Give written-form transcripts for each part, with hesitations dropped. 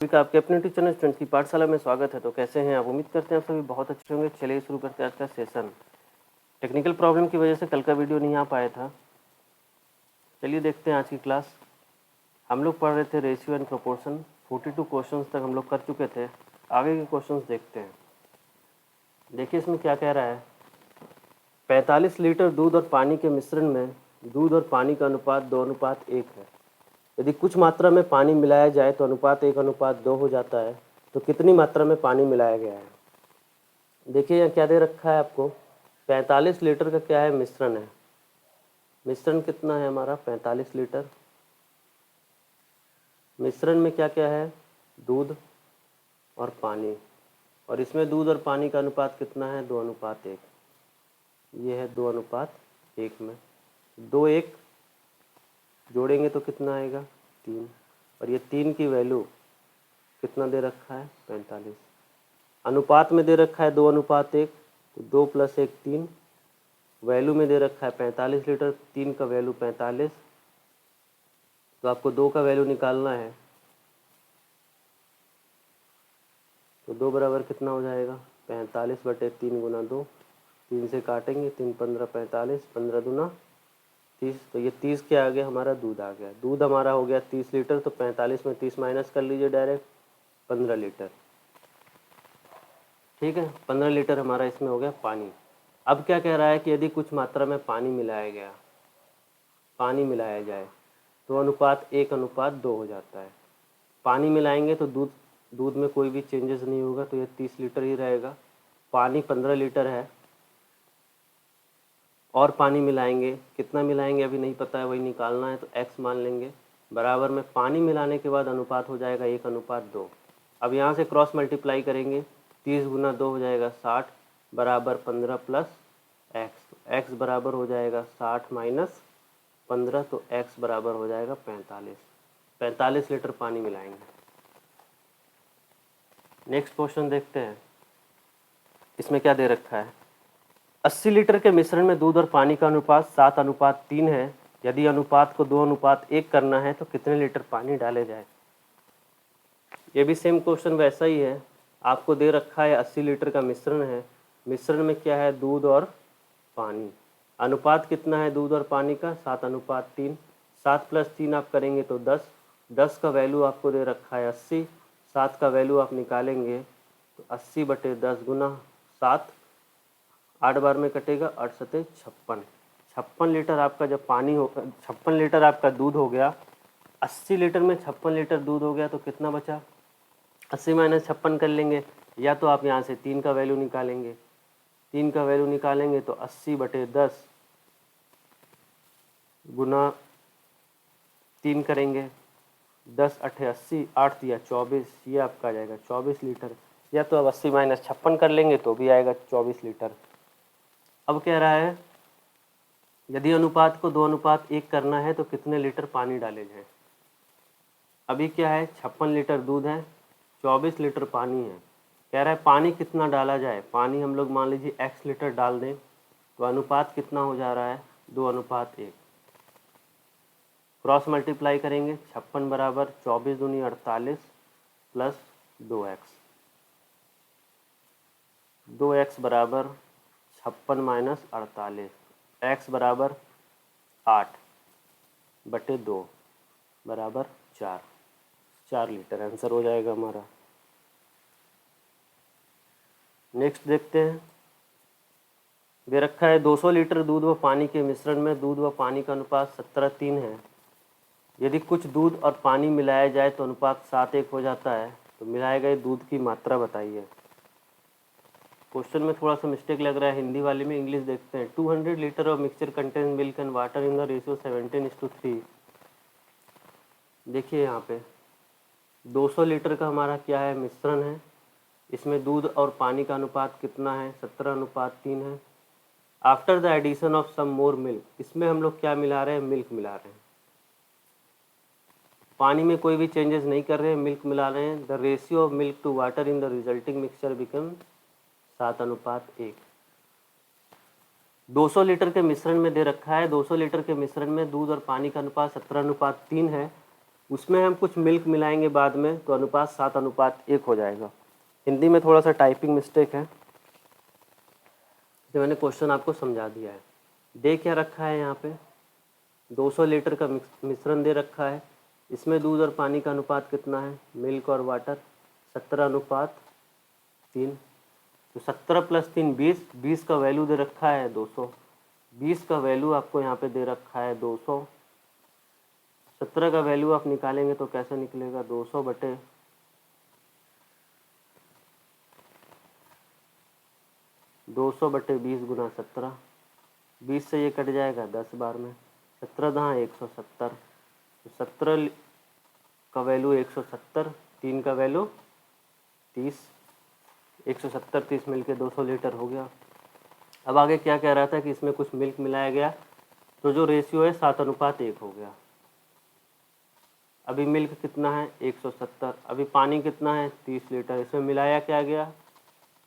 सभी का आपके अपने टीचर चैनल स्टूडेंट की पाठशाला में स्वागत है। तो कैसे हैं आप? उम्मीद करते हैं आप सभी बहुत अच्छे होंगे। चलिए शुरू करते हैं आज का सेशन। टेक्निकल प्रॉब्लम की वजह से कल का वीडियो नहीं आ पाया था। चलिए देखते हैं आज की क्लास। हम लोग पढ़ रहे थे रेशियो एंड प्रोपोर्शन। 42 क्वेश्चंस तक हम लोग कर चुके थे। आगे के क्वेश्चंस देखते हैं। देखिए इसमें क्या कह रहा है। 45 लीटर दूध और पानी के मिश्रण में दूध और पानी का अनुपात 2:1 है। यदि कुछ मात्रा में पानी मिलाया जाए तो अनुपात 1:2 हो जाता है। तो कितनी मात्रा में पानी मिलाया गया है? देखिए यहाँ क्या दे रखा है आपको। 45 लीटर का क्या है? मिश्रण है। मिश्रण कितना है हमारा? 45 लीटर। मिश्रण में क्या क्या है? दूध और पानी। और इसमें दूध और पानी का अनुपात कितना है? 2:1। ये है 2:1 में 2:1 जोड़ेंगे तो कितना आएगा? 3। और ये 3 की वैल्यू कितना दे रखा है? 45। अनुपात में दे रखा है 2:1, तो 2 + 1 3। वैल्यू में दे रखा है 45 लीटर, 3 का वैल्यू 45। तो आपको 2 का वैल्यू निकालना है। तो 2 बराबर कितना हो जाएगा? 45/3 × 2। 3 से काटेंगे, 3 × 15 45, 15 दूना 30। तो ये 30 क्या आ गया? हमारा दूध आ गया। दूध हमारा हो गया 30 लीटर। तो 45 में 30 माइनस कर लीजिए डायरेक्ट, 15 लीटर। ठीक है, 15 लीटर हमारा इसमें हो गया पानी। अब क्या कह रहा है कि यदि कुछ मात्रा में पानी मिलाया जाए तो अनुपात 1:2 हो जाता है। पानी मिलाएंगे तो दूध में कोई भी चेंजेस नहीं होगा, तो ये 30 लीटर ही रहेगा। पानी 15 लीटर है और पानी मिलाएंगे, कितना मिलाएंगे अभी नहीं पता है, वही निकालना है। तो x मान लेंगे बराबर में पानी मिलाने के बाद अनुपात हो जाएगा 1:2। अब यहाँ से क्रॉस मल्टीप्लाई करेंगे, 30 × 2 हो जाएगा 60 बराबर 15 + x। x बराबर हो जाएगा 60 - 15, तो x बराबर हो जाएगा 45। 45 लीटर पानी मिलाएंगे। नेक्स्ट क्वेश्चन देखते हैं। इसमें क्या दे रखा है। 80 लीटर के मिश्रण में दूध और पानी का अनुपात 7:3 है। यदि अनुपात को 2:1 करना है तो कितने लीटर पानी डाले जाए? ये भी सेम क्वेश्चन वैसा ही है। आपको दे रखा है 80 लीटर का मिश्रण है। मिश्रण में क्या है? दूध और पानी। अनुपात कितना है दूध और पानी का? 7:3। 7 + 3 आप करेंगे तो 10। 10 का वैल्यू आपको दे रखा है 80। 7 का वैल्यू आप निकालेंगे तो 80/10 × 7। 8 बार में कटेगा, 8 × 7 = 56। 56 लीटर आपका जब पानी हो, 56 लीटर आपका दूध हो गया। 80 लीटर में 56 लीटर दूध हो गया तो कितना बचा? 80 - 56 कर लेंगे, या तो आप यहाँ से 3 का वैल्यू निकालेंगे। 3 का वैल्यू निकालेंगे तो 80/10 × 3 करेंगे। 10 × 8 = 80, 8 × 3 = 24। ये आपका आ जाएगा 24 लीटर। या तो अब 80 - 56 कर लेंगे तो भी आएगा 24 लीटर। अब कह रहा है यदि अनुपात को 2:1 करना है तो कितने लीटर पानी डाले जाए? अभी क्या है? 56 लीटर दूध है, 24 लीटर पानी है। कह रहा है पानी कितना डाला जाए? पानी हम लोग मान लीजिए x लीटर डाल दें तो अनुपात कितना हो जा रहा है? 2:1। क्रॉस मल्टीप्लाई करेंगे, 56 बराबर 24 दूनी 48 + 2x। 2x बराबर 56 - 48। x बराबर 8/2 बराबर 4। 4 लीटर आंसर हो जाएगा हमारा। नेक्स्ट देखते हैं। दे रखा है 200 लीटर दूध व पानी के मिश्रण में दूध व पानी का अनुपात 17:3 है। यदि कुछ दूध और पानी मिलाया जाए तो अनुपात 7:1 हो जाता है। तो मिलाए गए दूध की मात्रा बताइए। क्वेश्चन में थोड़ा सा मिस्टेक लग रहा है हिंदी वाले में। इंग्लिश देखते हैं। 200 litre of mixture contain milk and water in the ratio 17:3। देखिए यहाँ पे 200 लीटर का हमारा क्या है? मिश्रण है। इसमें दूध और पानी का अनुपात कितना है? 17:3 है। After the addition of some more milk, इसमें हम लोग क्या मिला रहे हैं? मिल्क मिला रहे हैं। पानी में कोई भी चेंजेस नहीं कर रहे हैं, मिल्क मिला रहे हैं। The ratio of milk to water in the resulting mixture become 7:1। 200 litre के मिश्रण में दे रखा है, 200 लीटर के मिश्रण में दूध और पानी का अनुपात 17:3 है। उसमें हम कुछ मिल्क मिलाएंगे बाद में, तो अनुपात 7:1 हो जाएगा। हिंदी में थोड़ा सा टाइपिंग मिस्टेक है, जो मैंने क्वेश्चन आपको समझा दिया है। दे क्या रखा है यहाँ पे, 200 लीटर का मिश्रण दे रखा है। इसमें दूध और पानी का अनुपात कितना है, मिल्क और वाटर 17:3। तो 17 + 3 20, 20 का वैल्यू दे रखा है 200, 20 का वैल्यू आपको यहाँ पे दे रखा है 200। 17 का वैल्यू आप निकालेंगे तो कैसे निकलेगा, 200 बटे 20 गुना 17, 20 से ये कट जाएगा 10 बार में, 17 दहाँ 170, तो 17 का वैल्यू 170, 3 का वैल्यू 30, 170 30 मिलके 200 लीटर हो गया। अब आगे क्या कह रहा था कि इसमें कुछ मिल्क मिलाया गया, तो जो रेशियो है 7:1 हो गया। अभी मिल्क कितना है 170, अभी पानी कितना है 30 लीटर, इसमें मिलाया क्या गया,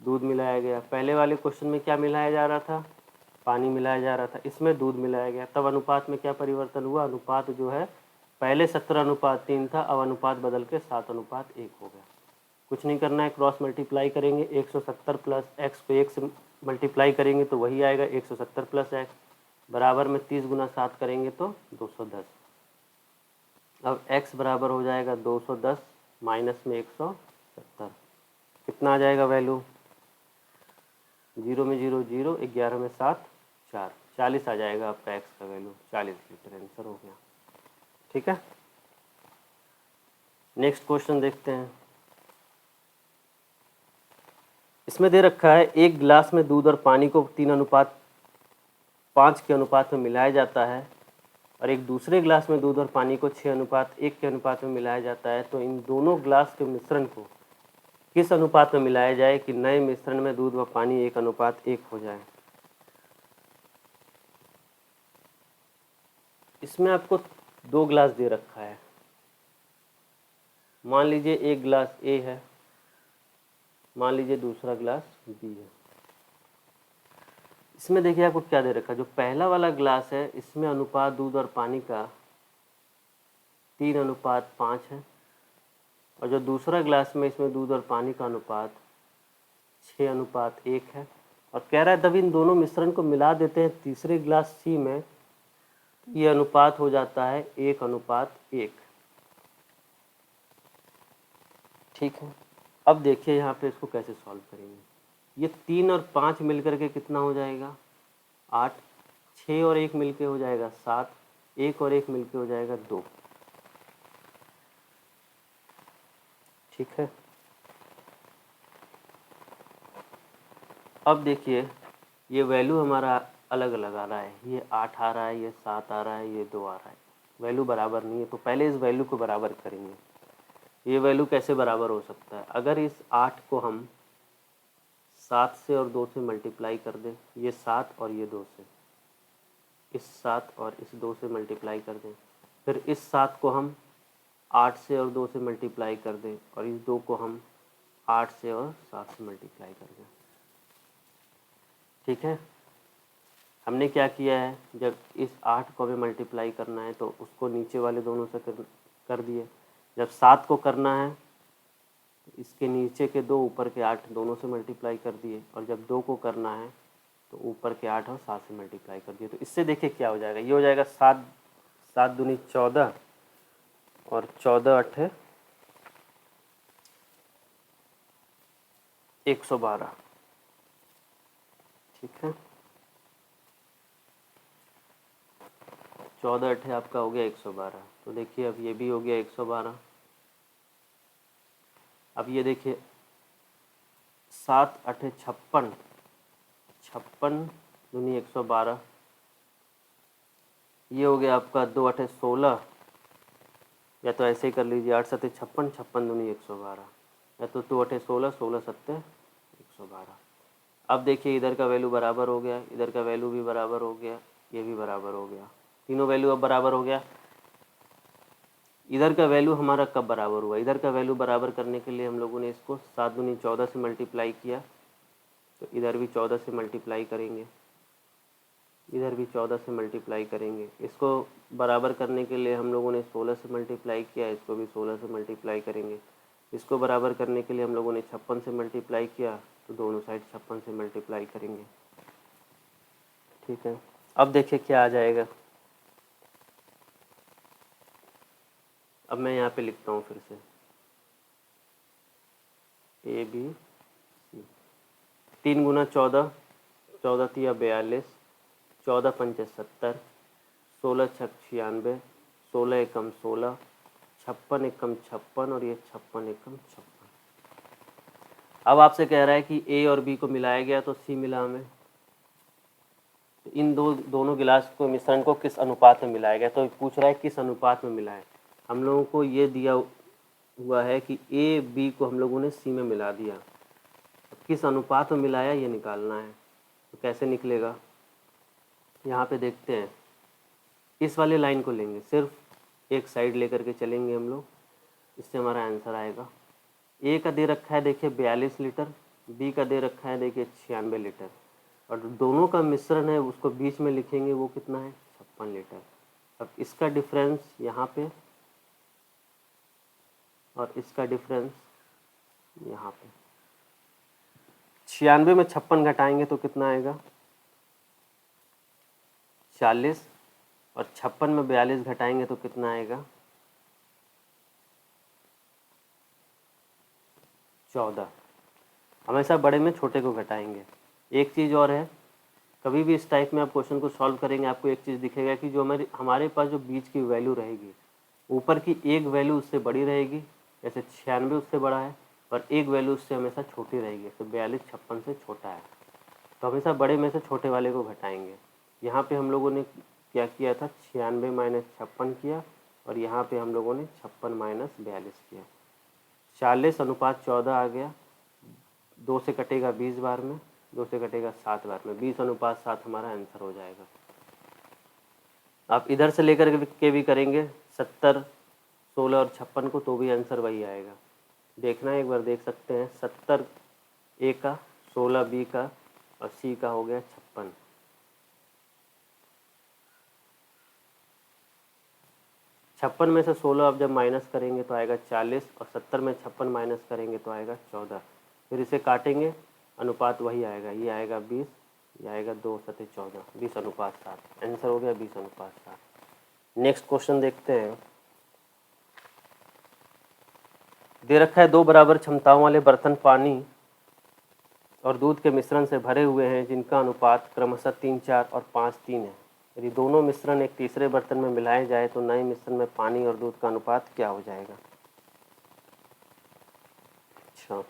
दूध मिलाया गया। पहले वाले क्वेश्चन में क्या मिलाया जा रहा था, पानी मिलाया जा रहा था, इसमें दूध मिलाया गया। तब अनुपात में क्या परिवर्तन हुआ, अनुपात जो है पहले 17:3 था, अब अनुपात बदल के 7:1 हो गया। कुछ नहीं करना है, क्रॉस मल्टीप्लाई करेंगे, 170 प्लस एक्स को 1 से मल्टीप्लाई करेंगे तो वही आएगा 170 प्लस एक्स, बराबर में 30 गुना 7 करेंगे तो 210। अब x बराबर हो जाएगा 210 माइनस में 170, कितना आ जाएगा वैल्यू, 0 में 0 0, 11 में 7 4, 40 आ जाएगा आपका x का वैल्यू, 40 लीटर आंसर हो गया। ठीक है, नेक्स्ट क्वेश्चन देखते हैं। इसमें दे रखा है एक गिलास में दूध और पानी को 3:5 के अनुपात में मिलाया जाता है, और एक दूसरे गिलास में दूध और पानी को 6:1 के अनुपात में मिलाया जाता है। तो इन दोनों गिलास के मिश्रण को किस अनुपात में मिलाया जाए कि नए मिश्रण में दूध व पानी 1:1 हो जाए। इसमें आपको 2 गिलास दे रखा है, मान लीजिए एक गिलास ए है, मान लीजिए दूसरा गिलास बी है। इसमें देखिए आपको क्या दे रखा है, जो पहला वाला गिलास है इसमें अनुपात दूध और पानी का 3:5 है, और जो दूसरा गिलास में इसमें दूध और पानी का अनुपात 6:1 है। और कह रहा है तब इन दोनों मिश्रण को मिला देते हैं तीसरे गिलास सी में, ये अनुपात हो जाता है 1:1। ठीक है, अब देखिए यहाँ पे इसको कैसे सॉल्व करेंगे। ये 3 और 5 मिलकर के कितना हो जाएगा 8, 6 और 1 मिलके हो जाएगा 7, 1 और 1 मिलके हो जाएगा 2। ठीक है, अब देखिए ये वैल्यू हमारा अलग अलग आ रहा है, ये 8 आ रहा है, ये 7 आ रहा है, ये 2 आ रहा है, वैल्यू बराबर नहीं है। तो पहले इस वैल्यू को बराबर करेंगे। ये वैल्यू कैसे बराबर हो सकता है, अगर इस 8 को हम 7 से और 2 से मल्टीप्लाई कर दें, ये 7 और ये 2 से, इस 7 और इस 2 से मल्टीप्लाई कर दें, फिर इस 7 को हम 8 से और 2 से मल्टीप्लाई कर दें, और इस 2 को हम 8 से और 7 से मल्टीप्लाई कर दें। ठीक है, हमने क्या किया है, जब इस 8 को हमें मल्टीप्लाई करना है तो उसको नीचे वाले दोनों से कर दिए। जब 7 को करना है तो इसके नीचे के 2 ऊपर के 8 दोनों से मल्टीप्लाई कर दिए, और जब 2 को करना है तो ऊपर के 8 और 7 से मल्टीप्लाई कर दिए। तो इससे देखिए क्या हो जाएगा, ये हो जाएगा 7 7 दूनी 14 और 14 8 112। ठीक है, 14 8 आपका हो गया 112। तो देखिए अब ये भी हो गया 112। अब ये देखिए 7 8 56, 56 दूनी 112, ये हो गया आपका 2 8 16, या तो ऐसे ही कर लीजिए 8 7 56, 56 दूनी 112, या तो 2 8 16, 16 7 112। अब देखिए इधर का वैल्यू बराबर हो गया, इधर का वैल्यू भी बराबर हो गया, ये भी बराबर हो गया, तीनों वैल्यू अब बराबर हो गया। इधर का वैल्यू हमारा कब बराबर हुआ, इधर का वैल्यू बराबर करने के लिए हम लोगों ने इसको 7 दूनी 14 से मल्टीप्लाई किया, तो इधर भी 14 से मल्टीप्लाई करेंगे। इधर भी 14 से मल्टीप्लाई करेंगे। इसको बराबर करने के लिए हम लोगों ने 16 से मल्टीप्लाई किया, इसको भी 16 से मल्टीप्लाई करेंगे। इसको बराबर करने के लिए हम लोगों ने 56 से मल्टीप्लाई किया, तो दोनों साइड 56 से मल्टीप्लाई करेंगे। ठीक है, अब देखिए क्या आ जाएगा। अब मैं यहाँ पे लिखता हूँ फिर से ए बी सी। 3 गुना 14, 14 तिया 42, 14 पंचे 70, 16 छक 96, 16 एकम 16, 56 एकम 56 और ये 56 एकम 56। अब आपसे कह रहा है कि ए और बी को मिलाया गया तो सी मिला हमें। इन दोनों गिलास को मिश्रण को किस अनुपात में मिलाया गया, तो पूछ रहा है किस अनुपात में मिला है। हम लोगों को ये दिया हुआ है कि ए बी को हम लोगों ने सी में मिला दिया, किस अनुपात में मिलाया ये निकालना है। तो कैसे निकलेगा, यहाँ पे देखते हैं। इस वाले लाइन को लेंगे, सिर्फ एक साइड लेकर के चलेंगे हम लोग, इससे हमारा आंसर आएगा। ए का दे रखा है देखिए 42 लीटर, बी का दे रखा है देखिए 96 लीटर, और दोनों का मिश्रण है उसको बीच में लिखेंगे, वो कितना है 56 लीटर। अब इसका डिफरेंस यहाँ पे और इसका डिफरेंस यहाँ पे, 96 में 56 घटाएंगे तो कितना आएगा 40, और 56 में 42 घटाएंगे तो कितना आएगा 14। हमेशा बड़े में छोटे को घटाएंगे। एक चीज़ और है, कभी भी इस टाइप में आप क्वेश्चन को सॉल्व करेंगे आपको एक चीज़ दिखेगा कि जो हमारे पास जो बीच की वैल्यू रहेगी, ऊपर की एक वैल्यू उससे बड़ी रहेगी, जैसे 96 उससे बड़ा है, और एक वैल्यू उससे हमेशा छोटी रहेगी, तो 42 56 से छोटा है, तो हमेशा बड़े में से छोटे वाले को घटाएंगे। यहाँ पे हम लोगों ने क्या किया था 96 माइनस 56 किया, और यहाँ पे हम लोगों ने 56 माइनस 42 किया। 40 अनुपात 14 आ गया, 2 से कटेगा 20 बार में, 2 से कटेगा 7 बार में, 20 अनुपात 7 हमारा आंसर हो जाएगा। आप इधर से लेकर के भी करेंगे 70, 16 और 56 को, तो भी आंसर वही आएगा। देखना है एक बार, देख सकते हैं 70 ए का, 16 बी का और सी का हो गया 56। 56 में से 16 आप जब माइनस करेंगे तो आएगा 40, और 70 में 56 माइनस करेंगे तो आएगा 14। फिर इसे काटेंगे, अनुपात वही आएगा, ये आएगा 20, ये आएगा 2 सते 14, 20 अनुपात 7, आंसर हो गया 20 अनुपात 7। नेक्स्ट क्वेश्चन देखते हैं। दे रखा है 2 बराबर क्षमताओं वाले बर्तन पानी और दूध के मिश्रण से भरे हुए हैं, जिनका अनुपात क्रमशः 3 4 और 5 3 है। यदि दोनों मिश्रण एक तीसरे बर्तन में मिलाए जाए तो नए मिश्रण में पानी और दूध का अनुपात क्या हो जाएगा। अच्छा,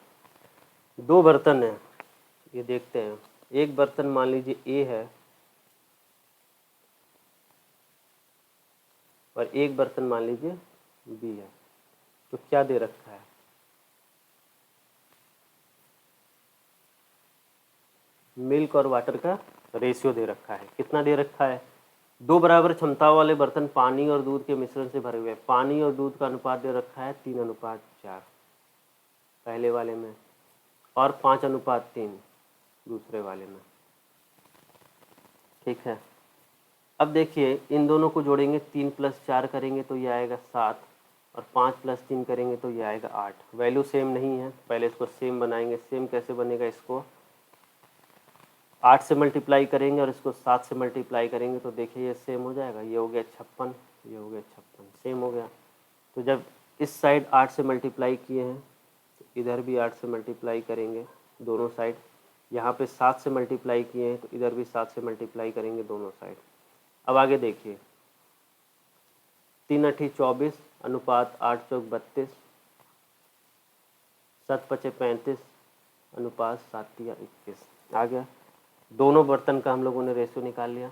2 बर्तन हैं, ये देखते हैं। एक बर्तन मान लीजिए ए है और एक बर्तन मान लीजिए बी है, तो क्या दे रखा है, मिल्क और वाटर का रेशियो दे रखा है। कितना दे रखा है, 2 बराबर क्षमताओं वाले बर्तन पानी और दूध के मिश्रण से भरे हुए हैं। पानी और दूध का अनुपात दे रखा है 3 अनुपात 4 पहले वाले में, और 5 अनुपात 3 दूसरे वाले में। ठीक है, अब देखिए इन दोनों को जोड़ेंगे, 3 + 4 करेंगे तो ये आएगा 7, और 5 + 3 करेंगे तो ये आएगा 8। वैल्यू सेम नहीं है, पहले इसको सेम बनाएंगे। सेम कैसे बनेगा, इसको 8 से मल्टीप्लाई करेंगे और इसको 7 से मल्टीप्लाई करेंगे तो देखिए ये सेम हो जाएगा, ये हो गया 56, ये हो गया 56, सेम हो गया। तो जब इस साइड 8 से मल्टीप्लाई किए हैं तो इधर भी 8 से मल्टीप्लाई करेंगे दोनों साइड। यहाँ पे 7 से मल्टीप्लाई किए हैं तो इधर भी 7 से मल्टीप्लाई करेंगे दोनों साइड। अब आगे देखिए, 3 8 24 अनुपात 8 चौक 32, 7 5 35 अनुपात 7 तिया 21 आ गया। दोनों बर्तन का हम लोगों ने रेशियो निकाल लिया।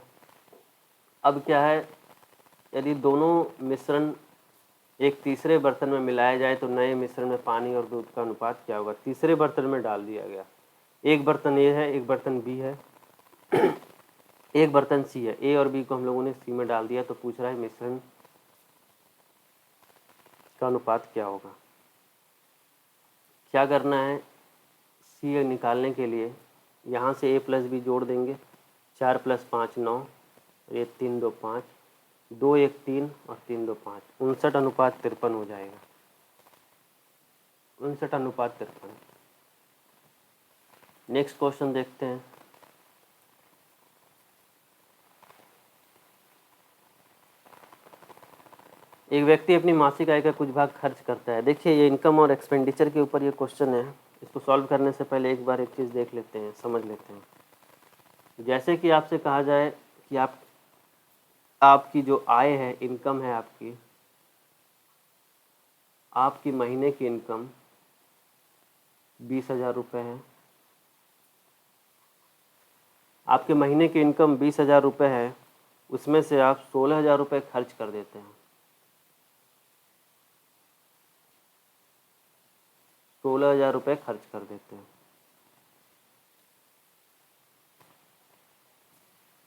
अब क्या है, यदि दोनों मिश्रण एक तीसरे बर्तन में मिलाया जाए तो नए मिश्रण में पानी और दूध का अनुपात क्या होगा। तीसरे बर्तन में डाल दिया गया, एक बर्तन ए है, एक बर्तन बी है, एक बर्तन सी है। ए और बी को हम लोगों ने सी में डाल दिया, तो पूछ रहा है मिश्रण का अनुपात क्या होगा। क्या करना है, सी निकालने के लिए यहाँ से a + b जोड़ देंगे, 4 + 5 9, ये 3 2 5, 2 1 3 और 3 2 5, 59:53 हो जाएगा। 59:53। नेक्स्ट क्वेश्चन देखते हैं। एक व्यक्ति अपनी मासिक आय का कुछ भाग खर्च करता है। देखिए ये इनकम और एक्सपेंडिचर के ऊपर ये क्वेश्चन है। इसको सॉल्व करने से पहले एक बार एक चीज़ देख लेते हैं, समझ लेते हैं। जैसे कि आपसे कहा जाए कि आपकी जो आय है, इनकम है आपकी महीने की इनकम 20,000 रुपये है। आपके महीने की इनकम 20,000 रुपये है, उसमें से आप 16,000 रुपये खर्च कर देते हैं। 16,000 रुपये खर्च कर देते हैं,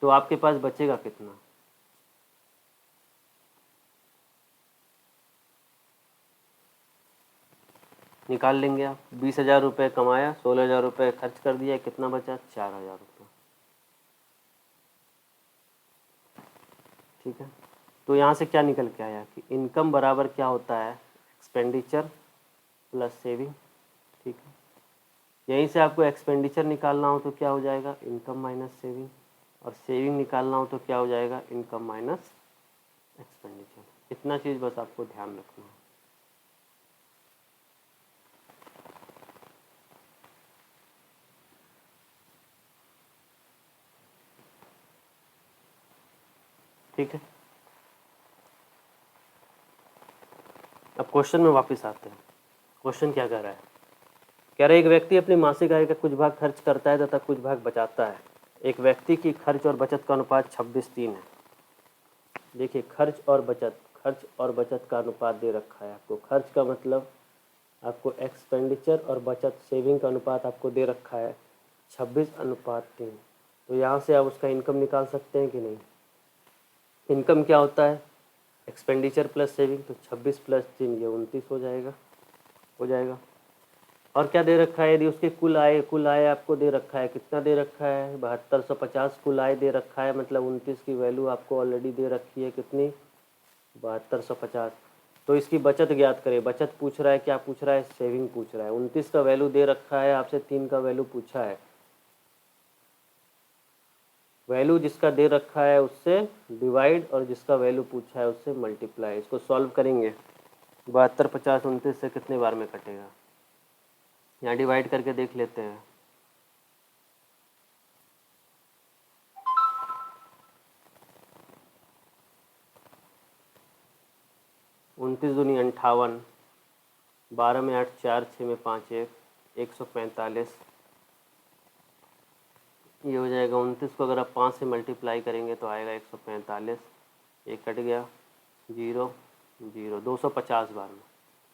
तो आपके पास बचेगा कितना? निकाल लेंगे आप। 20,000 रुपये कमाया, 16,000 रुपये खर्च कर दिया, कितना बचा? 4,000 रुपये। ठीक है, तो यहाँ से क्या निकल के आया कि इनकम बराबर क्या होता है? Expenditure plus saving. ठीक है, यहीं से आपको एक्सपेंडिचर निकालना हो तो क्या हो जाएगा? Income minus saving. और सेविंग निकालना हो तो क्या हो जाएगा? Income minus expenditure. इतना चीज़ बस आपको ध्यान रखना है। ठीक है, अब क्वेश्चन में वापस आते हैं। क्वेश्चन क्या कह रहा है? कह रहे एक व्यक्ति अपनी मासिक आय का कुछ भाग खर्च करता है तथा कुछ भाग बचाता है। एक व्यक्ति की खर्च और बचत का अनुपात 26:3 है। देखिए खर्च और बचत का अनुपात दे रखा है आपको। खर्च का मतलब आपको एक्सपेंडिचर और बचत सेविंग का अनुपात आपको दे रखा है 26:3। तो यहाँ से आप उसका इनकम निकाल सकते हैं कि नहीं? इनकम क्या होता है? एक्सपेंडिचर प्लस सेविंग, तो 26 + 3 ये 29 हो जाएगा। और क्या दे रखा है? यदि उसके कुल आय आपको दे रखा है, कितना दे रखा है? 7250 कुल आय दे रखा है, मतलब 29 की वैल्यू आपको ऑलरेडी दे रखी है। कितनी? 7250। तो इसकी बचत ज्ञात करें। बचत पूछ रहा है, क्या पूछ रहा है? सेविंग पूछ रहा है। 29 का वैल्यू दे रखा है, आपसे 3 का वैल्यू पूछा है। वैल्यू जिसका दे रखा है उससे डिवाइड और जिसका वैल्यू पूछा है उससे मल्टीप्लाई। इसको सॉल्व करेंगे। 72 50 29 से कितने बार में कटेगा? यहाँ डिवाइड करके देख लेते हैं। उनतीस दूनी 58, 12 में 8 4, 6 में 5 1, 145। ये हो जाएगा 29 को अगर आप 5 से मल्टीप्लाई करेंगे तो आएगा 145। ये कट गया, 0 0, 250 बार में।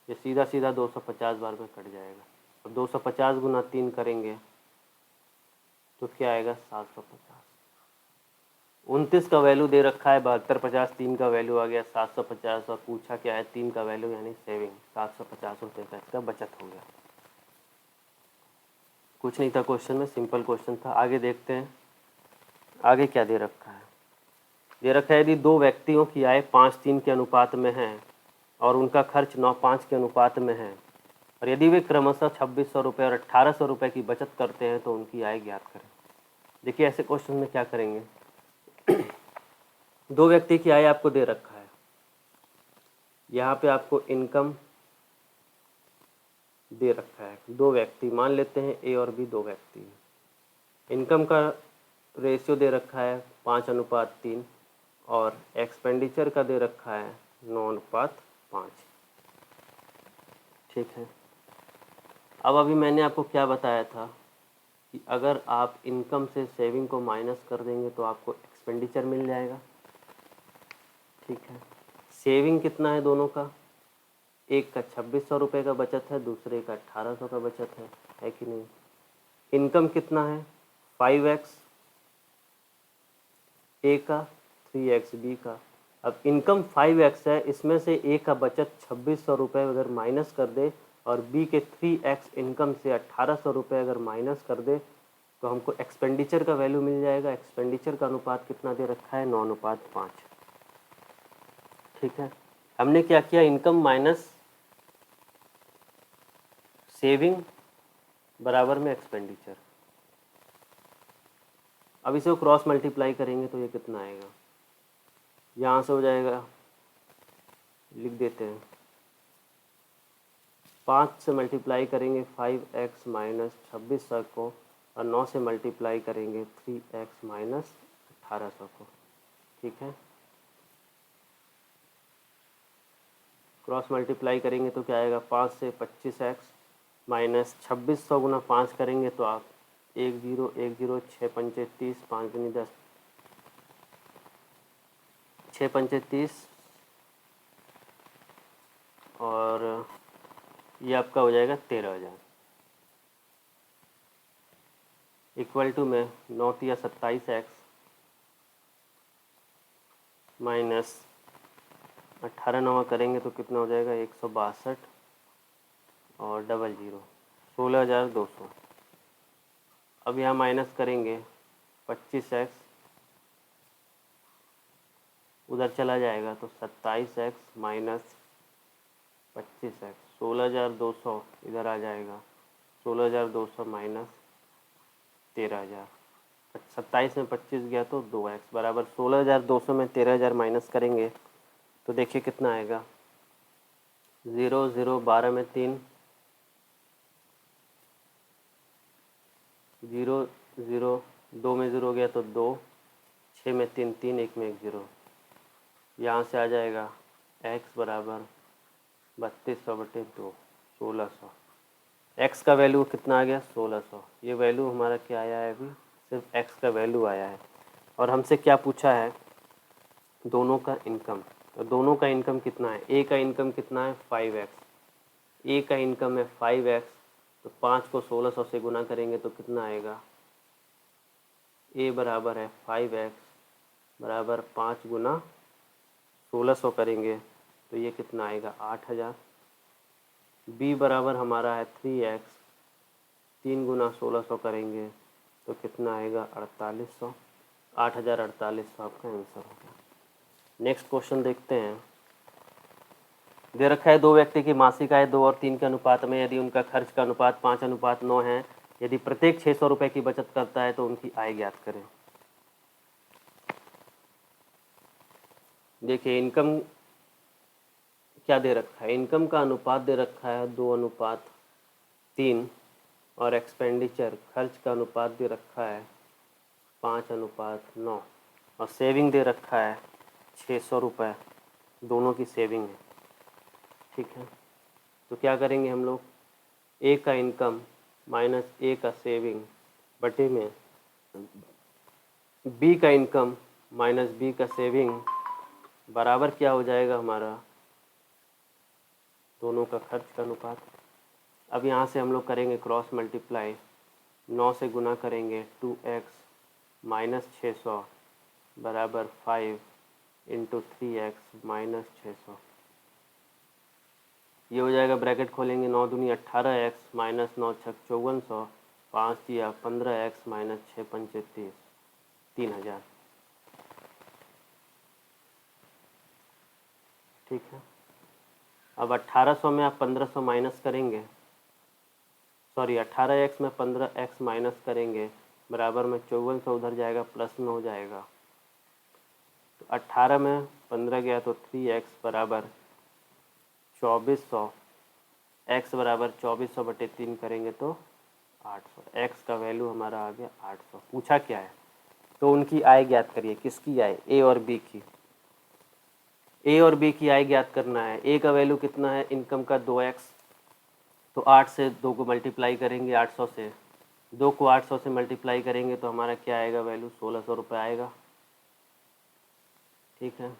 ये सीधा 250 बार में कट जाएगा। अब 250 गुना 3 करेंगे तो क्या आएगा? 750। 29 का वैल्यू दे रखा है 72 50, 3 का वैल्यू आ गया 750 और पूछा क्या है? 3 का वैल्यू यानी सेविंग। 750 रुपये का इसका बचत हो गया। कुछ नहीं था क्वेश्चन में, सिंपल क्वेश्चन था। आगे देखते हैं आगे क्या दे रखा है। दे रखा है यदि दो व्यक्तियों की आय 5:3 के अनुपात में है और उनका खर्च 9:5 के अनुपात में है, और यदि वे क्रमशः 2600 रुपये और 1800 रुपये की बचत करते हैं तो उनकी आय ज्ञात करें। देखिए ऐसे क्वेश्चन में क्या करेंगे? दो व्यक्ति की आय आपको दे रखा है, यहाँ पे आपको इनकम दे रखा है। दो व्यक्ति मान लेते हैं, ए और बी दो व्यक्ति। इनकम का रेशियो दे रखा है 5:3 और एक्सपेंडिचर का दे रखा है 9:5। ठीक है, अब अभी मैंने आपको क्या बताया था कि अगर आप इनकम से सेविंग को माइनस कर देंगे तो आपको एक्सपेंडिचर मिल जाएगा। ठीक है, सेविंग कितना है दोनों का? एक का 2600 रुपये का बचत है, दूसरे का 1800 का बचत है कि नहीं? इनकम कितना है? 5x ए का, 3x बी का। अब इनकम 5x है, इसमें से ए का बचत 2600 रुपये अगर माइनस कर दे और बी के 3x इनकम से 1800 रुपये अगर माइनस कर दे तो हमको एक्सपेंडिचर का वैल्यू मिल जाएगा। एक्सपेंडिचर का अनुपात कितना दे रखा है, 9:5। ठीक है, हमने क्या किया, इनकम माइनस सेविंग बराबर में एक्सपेंडिचर। अब इसे क्रॉस मल्टीप्लाई करेंगे तो ये कितना आएगा, यहाँ से हो जाएगा, लिख देते हैं, 5 से मल्टीप्लाई करेंगे 5x माइनस 2600 को, और 9 से मल्टीप्लाई करेंगे 3x माइनस 1800 को। ठीक है, क्रॉस मल्टीप्लाई करेंगे तो क्या आएगा, 5 से 25x माइनस 2600 गुना 5 करेंगे तो आप 1 0 1 0, 6 पंचे 30, 5 दूनी 10, 6 पंचे 30, और ये आपका हो जाएगा 13,000। इक्वल टू में 9 या 27x माइनस 18 9 करेंगे तो कितना हो जाएगा, 162, और 00 16,200। अब यहाँ माइनस करेंगे 25x, उधर चला जाएगा तो 27x माइनस 25x, 16,200 इधर आ जाएगा, 16,200 माइनस 13,000। 27 में 25 गया तो 2x बराबर 16,200 में 13,000 माइनस करेंगे तो देखिए कितना आएगा, 0 0 12 में 3, 0 0 2 में 0 गया तो 2, 6 में 3 3, 1 में 1 0। यहाँ से आ जाएगा x बराबर 3200/2, 1600। x का वैल्यू कितना आ गया, 1600। ये वैल्यू हमारा क्या आया है, अभी सिर्फ x का वैल्यू आया है। और हमसे क्या पूछा है, दोनों का इनकम। तो दोनों का इनकम कितना है, a का इनकम कितना है 5x, a का इनकम है 5x, तो 5 को 1600 से गुना करेंगे तो कितना आएगा, a बराबर है 5x बराबर 5 गुना 1600 करेंगे तो ये कितना आएगा, 8,000। b बराबर हमारा है 3x, 3 गुना 1600 करेंगे तो कितना आएगा, 4800। 8,4800 आपका आंसर हो गया। नेक्स्ट क्वेश्चन देखते हैं। दे रखा है, दो व्यक्ति की मासिक आय 2 और 3 के अनुपात में, यदि उनका खर्च का अनुपात 5:9 है, यदि प्रत्येक 600 रुपये की बचत करता है तो उनकी आय ज्ञात करें। देखिए इनकम क्या दे रखा है, इनकम का अनुपात दे रखा है 2:3, और एक्सपेंडिचर खर्च का अनुपात दे रखा है 5:9, और सेविंग दे रखा है 600 रुपये, दोनों की सेविंग है। ठीक है, तो क्या करेंगे हम लोग, ए का इनकम माइनस ए का सेविंग बटे में बी का इनकम माइनस बी का सेविंग बराबर क्या हो जाएगा हमारा, दोनों का खर्च का अनुपात। अब यहाँ से हम लोग करेंगे क्रॉस मल्टीप्लाई, 9 से गुना करेंगे 2x माइनस 600 बराबर 5 इंटू 3x माइनस 600। ये हो जाएगा, ब्रैकेट खोलेंगे, 9 दूनी 18x माइनस 9 छक 5400, 5 दिया 15x माइनस 6 पंचे 30, 3000। ठीक है, अब 1800 में आप 1500 माइनस करेंगे, सॉरी 18x में 15x माइनस करेंगे बराबर में 5400 उधर जाएगा, प्लस में हो जाएगा, तो 18 में 15 गया तो 3x बराबर 2400, x बराबर 2400/3 करेंगे तो 800। x का वैल्यू हमारा आ गया 800। पूछा क्या है, तो उनकी आय ज्ञात करिए। किसकी आय, a और b की। a और b की आय ज्ञात करना है। a का वैल्यू कितना है, इनकम का 2x, तो 8 से 2 को मल्टीप्लाई करेंगे 800 से, 2 को 800 से मल्टीप्लाई करेंगे तो हमारा क्या आएगा वैल्यू, 1600 रुपये आएगा। ठीक है,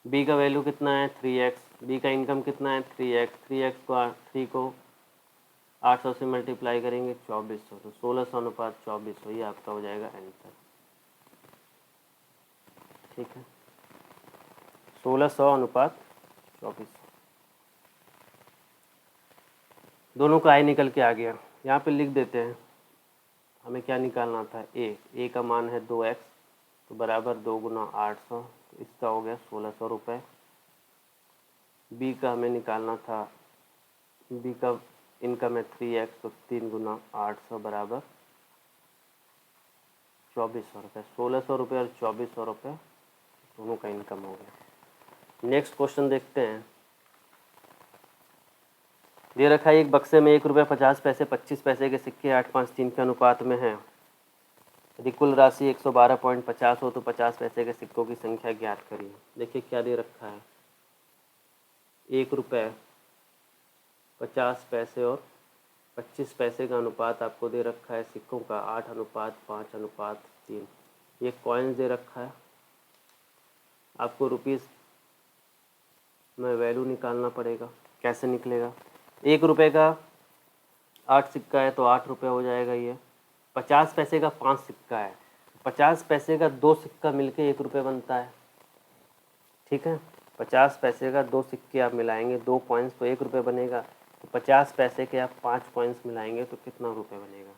b का वैल्यू कितना है 3x, b का इनकम कितना है 3x, 3x को 3 को 800 से मल्टीप्लाई करेंगे 2400, तो 1600:2400, ये आपका हो जाएगा आंसर। ठीक है, 1600:2400, दोनों का आय निकल के आ गया। यहाँ पे लिख देते हैं हमें क्या निकालना था, ए का मान है 2x, तो बराबर 2 गुना 800, तो इसका हो गया 1600 रुपये। बी का हमें निकालना था, बी का इनकम है 3x, तो 3 गुना 800 बराबर 2400 रुपये। 1600 रुपये और 2400 रुपये दोनों का इनकम हो गया। नेक्स्ट क्वेश्चन देखते हैं। दे रखा है एक बक्से में 1 रुपये 50 पैसे 25 पैसे के सिक्के 853 के अनुपात में हैं। यदि कुल राशि 112.50 हो तो 50 पैसे के सिक्कों की संख्या ज्ञात करिए। देखिए क्या दे रखा है, 1 रुपये 50 पैसे और 25 पैसे का अनुपात आपको दे रखा है सिक्कों का 8:5:3। ये कॉइन्स दे रखा है, आपको रुपीस में वैल्यू निकालना पड़ेगा। कैसे निकलेगा, 1 रुपये का 8 सिक्का है तो 8 रुपये हो जाएगा। ये 50 पैसे का 5 सिक्का है, 50 पैसे का 2 सिक्का मिलके 1 रुपये बनता है। ठीक है, 50 पैसे का 2 सिक्के आप मिलाएंगे, 2 कॉइन्स तो 1 रुपये बनेगा। तो 50 पैसे के आप 5 कॉइन्स मिलाएंगे तो कितना रुपये बनेगा,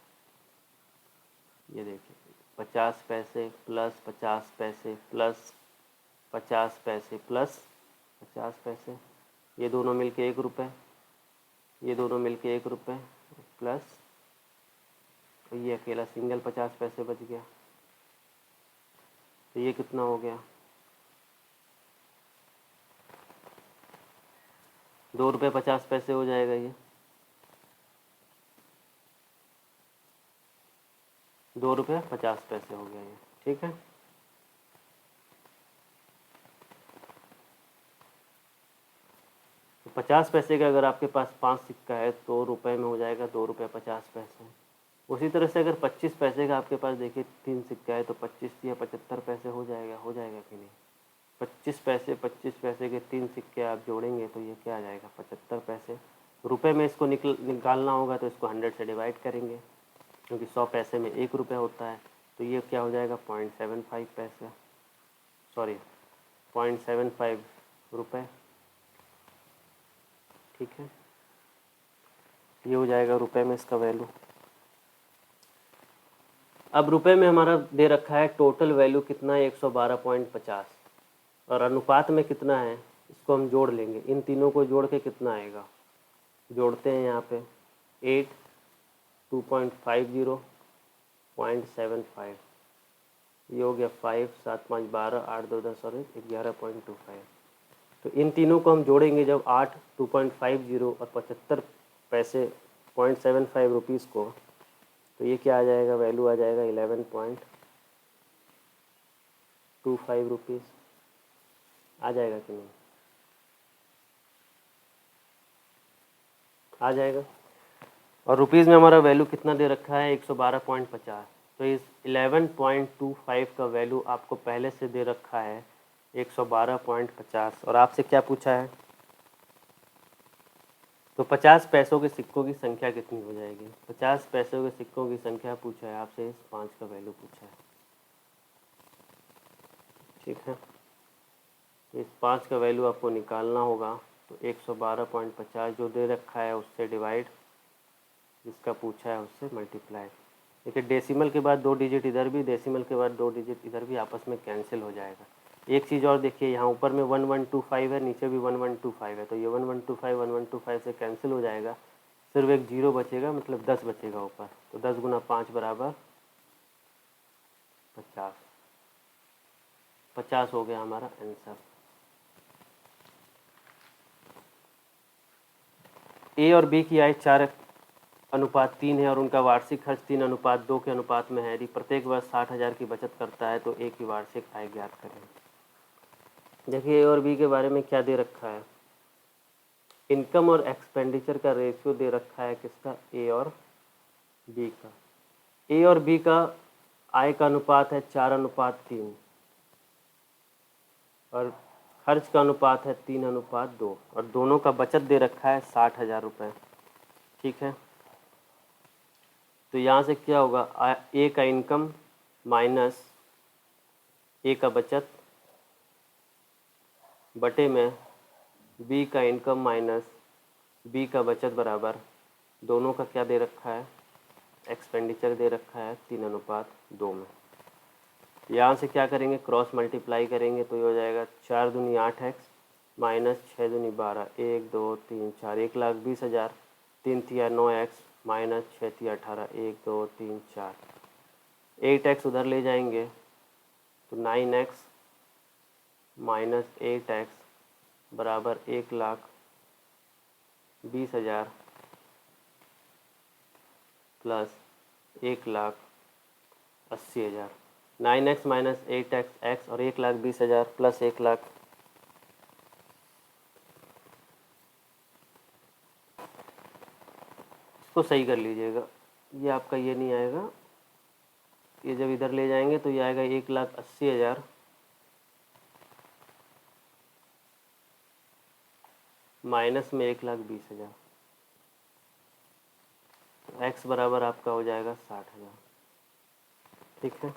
ये देखिए 50 पैसे प्लस 50 पैसे प्लस 50 पैसे प्लस 50 पैसे, ये दोनों मिलके 1 रुपये, ये दोनों मिलके 1 रुपये प्लस, तो ये अकेला सिंगल 50 पैसे बच गया। तो ये कितना हो गया, 2 रुपये 50 पैसे हो जाएगा। ये 2 रुपये 50 पैसे हो गया ये। ठीक है, तो 50 पैसे का अगर आपके पास 5 सिक्का है तो रुपए में हो जाएगा 2 रुपये 50 पैसे। उसी तरह से अगर 25 पैसे का आपके पास देखिए 3 सिक्का है तो 25 या 75 पैसे हो जाएगा कि नहीं। 25 पैसे के 3 सिक्के आप जोड़ेंगे तो ये क्या आ जाएगा, 75 पैसे। रुपए में इसको निकालना होगा तो इसको 100 से डिवाइड करेंगे, क्योंकि 100 पैसे में 1 रुपये होता है। तो ये क्या हो जाएगा, 0.75 पैसे, सॉरी 0.75 रुपये। ठीक है, ये हो जाएगा रुपए में इसका वैल्यू। अब रुपए में हमारा दे रखा है टोटल वैल्यू कितना है, 112.50, और अनुपात में कितना है इसको हम जोड़ लेंगे। इन तीनों को जोड़ के कितना आएगा, जोड़ते हैं यहाँ पे 8, 2.50, 0.75, ये हो गया 5, 7, 5, 12, 8, 2, 10 और 11.25। तो इन तीनों को हम जोड़ेंगे जब 8, 2.50 और 75 पैसे 0.75 रुपीज़ को, तो ये क्या आ जाएगा, वैल्यू आ जाएगा 11.25 रुपीज़। आ जाएगा कि नहीं, आ जाएगा। और रुपीज़ में हमारा वैल्यू कितना दे रखा है, 112.50। तो इस 11.25 का वैल्यू आपको पहले से दे रखा है 112.50, और आपसे क्या पूछा है, तो 50 पैसों के सिक्कों की संख्या कितनी हो जाएगी। 50 पैसों के सिक्कों की संख्या पूछा है आपसे, इस 5 का वैल्यू पूछा है। ठीक है, तो इस 5 का वैल्यू आपको निकालना होगा। तो 112.50 जो दे रखा है उससे डिवाइड, जिसका पूछा है उससे मल्टीप्लाई। देखिए डेसिमल के बाद 2 डिजिट इधर भी, डेसिमल के बाद 2 डिजिट इधर भी आपस में कैंसिल हो जाएगा। एक चीज़ और देखिए, यहाँ ऊपर में 1125 है, नीचे भी 1125 है, तो ये 1125 से कैंसिल हो जाएगा, सिर्फ एक 0 बचेगा, मतलब 10 बचेगा ऊपर। तो 10 गुना 5 बराबर 50, 50 हो गया हमारा आंसर। ए और बी की आय 4:3 है और उनका वार्षिक खर्च 3:2 के अनुपात में है। यदि प्रत्येक वर्ष 60,000 की बचत करता है तो ए की वार्षिक आय ज्ञात करें। देखिए ए और बी के बारे में क्या दे रखा है, इनकम और एक्सपेंडिचर का रेशियो दे रखा है, किसका, ए और बी का। ए और बी का आय का अनुपात है 4:3 और खर्च का अनुपात है 3:2, और दोनों का बचत दे रखा है 60,000 रुपये। ठीक है, तो यहाँ से क्या होगा, ए का इनकम माइनस ए का बचत बटे में बी का इनकम माइनस बी का बचत बराबर, दोनों का क्या दे रखा है, एक्सपेंडिचर दे रखा है 3:2 में। यहाँ से क्या करेंगे, क्रॉस मल्टीप्लाई करेंगे तो ये हो जाएगा 4 दूनी 8x माइनस 6 दूनी 12, 1 2 3 4, 1,20,000, 3 तिया 9x माइनस 6 तिया 18, 1 2 3 4, 8x उधर ले जाएंगे तो 9x माइनस 8x बराबर 1,20,000 प्लस 1,80,000। 9x माइनस 8x और 1,20,000 प्लस 1,00,000, इसको सही कर लीजिएगा। ये आपका ये नहीं आएगा, ये जब इधर ले जाएंगे तो ये आएगा 1,80,000 माइनस में 1,20,000, x बराबर आपका हो जाएगा 60,000। ठीक है,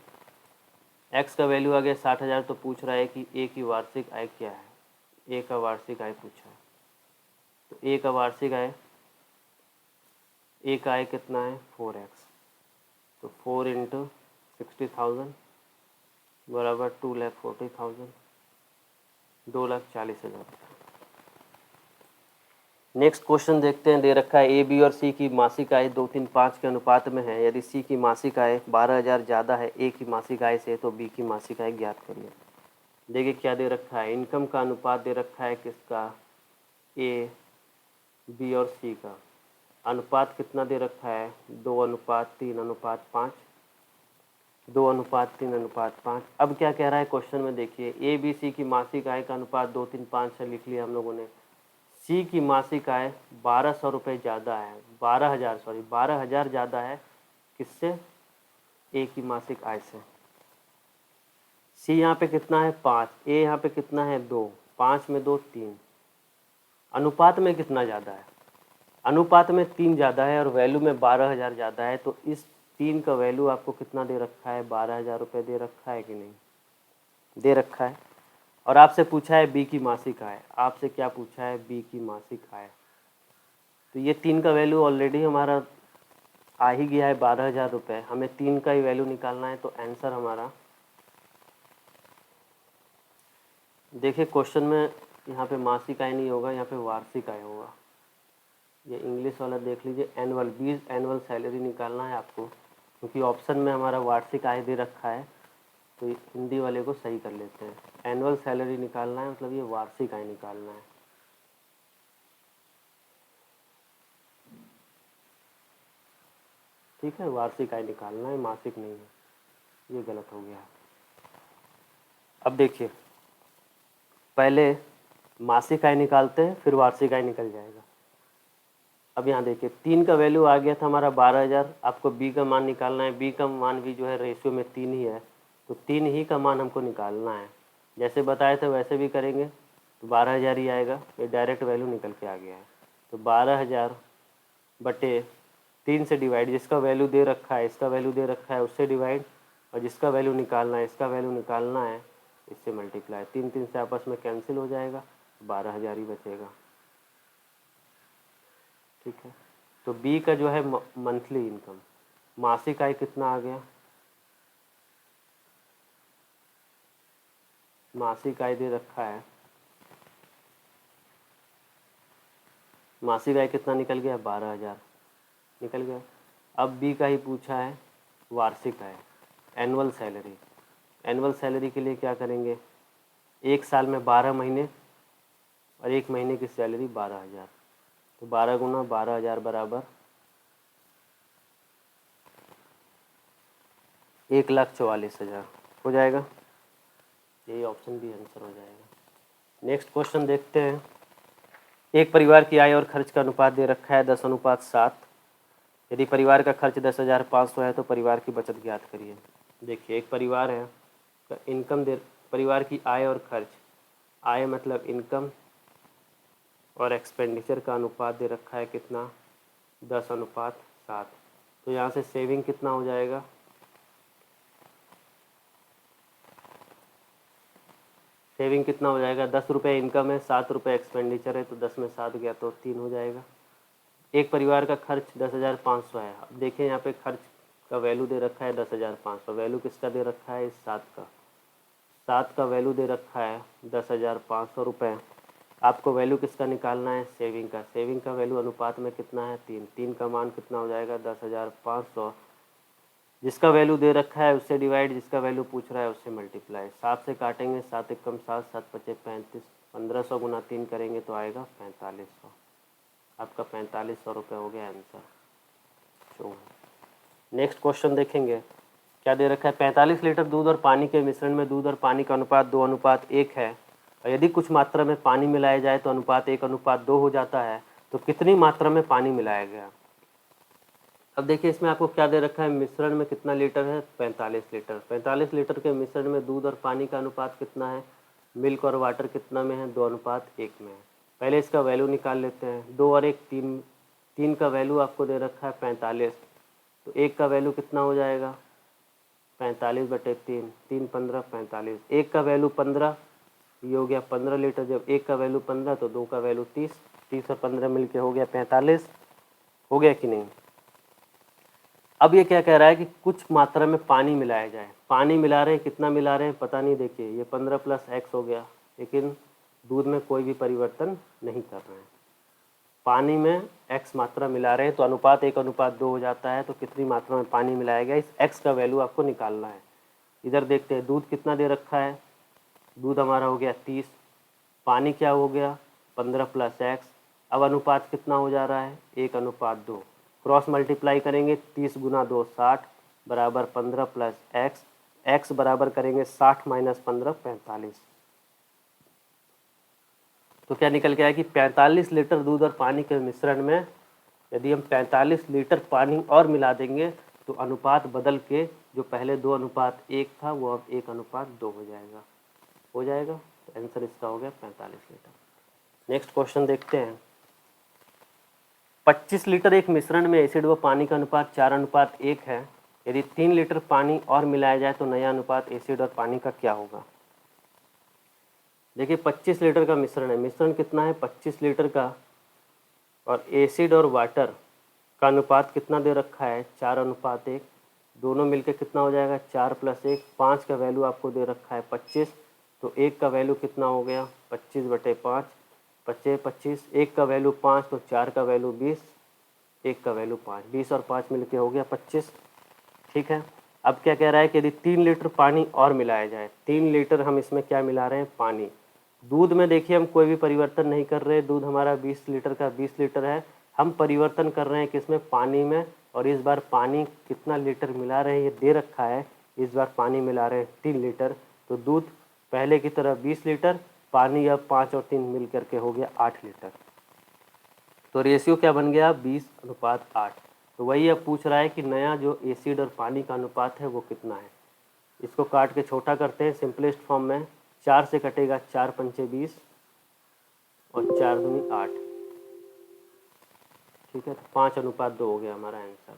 x का वैल्यू आ गया 60,000। तो पूछ रहा है कि a की वार्षिक आय क्या है, a का वार्षिक आय पूछा है। तो a का वार्षिक आय, a का आय कितना है 4x, तो 4 इंटू 60,000 बराबर 2,40,000, 2,40,000। नेक्स्ट क्वेश्चन देखते हैं। दे रखा है ए बी और सी की मासिक आय 2 3 5 के अनुपात में है। यदि सी की मासिक आय 12,000 ज़्यादा है ए की मासिक आय से तो बी की मासिक आय ज्ञात करिए। देखिए क्या दे रखा है, इनकम का अनुपात दे रखा है किसका, ए बी और सी का। अनुपात कितना दे रखा है, 2:3:5, 2:3:5। अब क्या कह रहा है क्वेश्चन में, देखिए ए बी सी की मासिक आय का अनुपात 2 3 5 से लिख लिया हम लोगों ने। सी की मासिक आय 1,200 रुपये ज़्यादा है, 12,000 ज़्यादा है किससे, ए की मासिक आय से। सी यहाँ पे कितना है 5, ए यहाँ पे कितना है 2, 5 में 2 3। अनुपात में कितना ज़्यादा है, अनुपात में 3 ज़्यादा है और वैल्यू में 12,000 ज़्यादा है। तो इस 3 का वैल्यू आपको कितना दे रखा है, 12,000 रुपये दे रखा है कि नहीं, दे रखा है। और आपसे पूछा है बी की मासिक आय, आपसे क्या पूछा है, बी की मासिक आय। तो ये 3 का वैल्यू ऑलरेडी हमारा आ ही गया है 12,000 रुपये, हमें 3 का ही वैल्यू निकालना है। तो आंसर हमारा, देखिए क्वेश्चन में यहाँ पे मासिक आय नहीं होगा, यहाँ पे वार्षिक आय होगा। ये इंग्लिश वाला देख लीजिए, एनुअल, 20 एनुअल सैलरी निकालना है आपको, क्योंकि ऑप्शन में हमारा वार्षिक आय दे रखा है। तो हिंदी वाले को सही कर लेते हैं, एनुअल सैलरी निकालना है, मतलब ये वार्षिक आय निकालना है। ठीक है, वार्षिक आय निकालना है, मासिक नहीं है, ये गलत हो गया। अब देखिए, पहले मासिक आय निकालते हैं फिर वार्षिक आय निकल जाएगा। अब यहाँ देखिए 3 का वैल्यू आ गया था हमारा 12,000, आपको बी का मान निकालना है। बी का मान भी जो है रेशियो में 3 ही है, तो 3 ही का मान हमको निकालना है। जैसे बताए थे वैसे भी करेंगे तो 12,000 ही आएगा, ये डायरेक्ट वैल्यू निकल के आ गया है। तो 12,000 बटे 3 से डिवाइड, जिसका वैल्यू दे रखा है, इसका वैल्यू दे रखा है उससे डिवाइड, और जिसका वैल्यू निकालना है, इसका वैल्यू निकालना है, इससे मल्टीप्लाई। 3 3 से आपस में कैंसिल हो जाएगा, 12,000 ही बचेगा। ठीक है, तो बी का जो है मंथली इनकम, मासिक आय कितना आ गया, मासिक आय दे रखा है, मासिक आय कितना निकल गया, 12,000 निकल गया। अब बी का ही पूछा है वार्षिक आय, एनुअल सैलरी। एनुअल सैलरी के लिए क्या करेंगे, एक साल में 12 महीने और एक महीने की सैलरी 12,000, तो 12 गुना 12,000 बराबर 1,44,000 हो जाएगा। यही ऑप्शन भी आंसर हो जाएगा। नेक्स्ट क्वेश्चन देखते हैं। एक परिवार की आय और खर्च का अनुपात दे रखा है 10:7। यदि परिवार का खर्च 10,500 है तो परिवार की बचत ज्ञात करिए। देखिए एक परिवार है, तो इनकम दे, परिवार की आय और खर्च, आय मतलब इनकम और एक्सपेंडिचर का अनुपात दे रखा है कितना, 10:7। तो यहाँ से सेविंग कितना हो जाएगा, सेविंग कितना हो जाएगा, 10 रुपये इनकम है, 7 रुपये एक्सपेंडिचर है, तो 10 में 7 गया तो 3 हो जाएगा। एक परिवार का खर्च 10,500 है। अब देखिए यहाँ पे खर्च का वैल्यू दे रखा है 10,500, वैल्यू किसका दे रखा है, इस 7 का वैल्यू दे रखा है 10,500 रुपये। आपको वैल्यू किसका निकालना है, सेविंग का। सेविंग का वैल्यू अनुपात में कितना है, 3 का मान कितना हो जाएगा 10,500, जिसका वैल्यू दे रखा है उससे डिवाइड, जिसका वैल्यू पूछ रहा है उससे मल्टीप्लाई। 7 से काटेंगे, 7 एकम 7, 7 पचे 35, 1500 गुना 3 करेंगे तो आएगा 4500। आपका 4500 रुपये हो गया आंसर। नेक्स्ट क्वेश्चन देखेंगे, क्या दे रखा है, 45 लीटर दूध और पानी के मिश्रण में दूध और पानी का अनुपात 2:1 है और यदि कुछ मात्रा में पानी मिलाया जाए तो अनुपात 1:2 हो जाता है, तो कितनी मात्रा में पानी मिलाया गया। अब देखिए इसमें आपको क्या दे रखा है, मिश्रण में कितना लीटर है, 45 लीटर। 45 लीटर के मिश्रण में दूध और पानी का अनुपात कितना है, मिल्क और वाटर कितना में है, 2:1 में है। पहले इसका वैल्यू निकाल लेते हैं। 2 और 1 3, 3 का वैल्यू आपको दे रखा है 45, तो 1 का वैल्यू कितना हो जाएगा 45/3, 3 15 45। 1 का वैल्यू 15, ये हो गया 15 लीटर। जब 1 का वैल्यू 15 तो 2 का वैल्यू 30, 30 और 15 मिलके हो गया 45। हो गया कि नहीं। अब ये क्या कह रहा है कि कुछ मात्रा में पानी मिलाया जाए। पानी मिला रहे हैं, कितना मिला रहे हैं पता नहीं। देखिए ये 15 + x हो गया, लेकिन दूध में कोई भी परिवर्तन नहीं कर रहे हैं। पानी में x मात्रा मिला रहे हैं तो अनुपात 1:2 हो जाता है। तो कितनी मात्रा में पानी मिलाया गया, इस x का वैल्यू आपको निकालना है। इधर देखते हैं दूध कितना दे रखा है, दूध हमारा हो गया 30, पानी क्या हो गया 15 + x। अब अनुपात कितना हो जा रहा है 1:2। क्रॉस मल्टीप्लाई करेंगे, 30 × 2 60 बराबर 15 + x, x बराबर करेंगे 60 - 15 45। तो क्या निकल के आया कि 45 लीटर दूध और पानी के मिश्रण में यदि हम 45 लीटर पानी और मिला देंगे तो अनुपात बदल के जो पहले 2:1 था वो अब 1:2 हो जाएगा। हो जाएगा, तो आंसर इसका हो गया 45 लीटर। नेक्स्ट क्वेश्चन देखते हैं। 25 लीटर एक मिश्रण में एसिड व पानी का अनुपात 4:1 है। यदि 3 लीटर पानी और मिलाया जाए तो नया अनुपात एसिड और पानी का क्या होगा। देखिए 25 लीटर का मिश्रण है, मिश्रण कितना है 25 लीटर का, और एसिड और वाटर का अनुपात कितना दे रखा है 4:1। दोनों मिलके कितना हो जाएगा 4 + 1, 5 का वैल्यू आपको दे रखा है 25, तो 1 का वैल्यू कितना हो गया 25/5, 25 25, 1 का वैल्यू 5 तो 4 का वैल्यू 20, 1 का वैल्यू 5, 20 और 5 मिलके हो गया 25। ठीक है। अब क्या कह रहा है कि यदि 3 लीटर पानी और मिलाया जाए, 3 लीटर हम इसमें क्या मिला रहे हैं पानी। दूध में देखिए हम कोई भी परिवर्तन नहीं कर रहे, दूध हमारा 20 लीटर का 20 लीटर है। हम परिवर्तन कर रहे हैं किसमें, पानी में, और इस बार पानी कितना लीटर मिला रहे हैं ये दे रखा है। इस बार पानी मिला रहे हैं 3 लीटर, तो दूध पहले की तरह 20 लीटर, पानी अब 5 और 3 मिल करके हो गया 8 लीटर। तो रेशियो क्या बन गया 20:8। तो वही अब पूछ रहा है कि नया जो एसिड और पानी का अनुपात है वो कितना है। इसको काट के छोटा करते हैं सिंपलेस्ट फॉर्म में। 4 से कटेगा 4 पंचे 20 और 4 दूनी 8। ठीक है, तो 5:2 हो गया हमारा आंसर।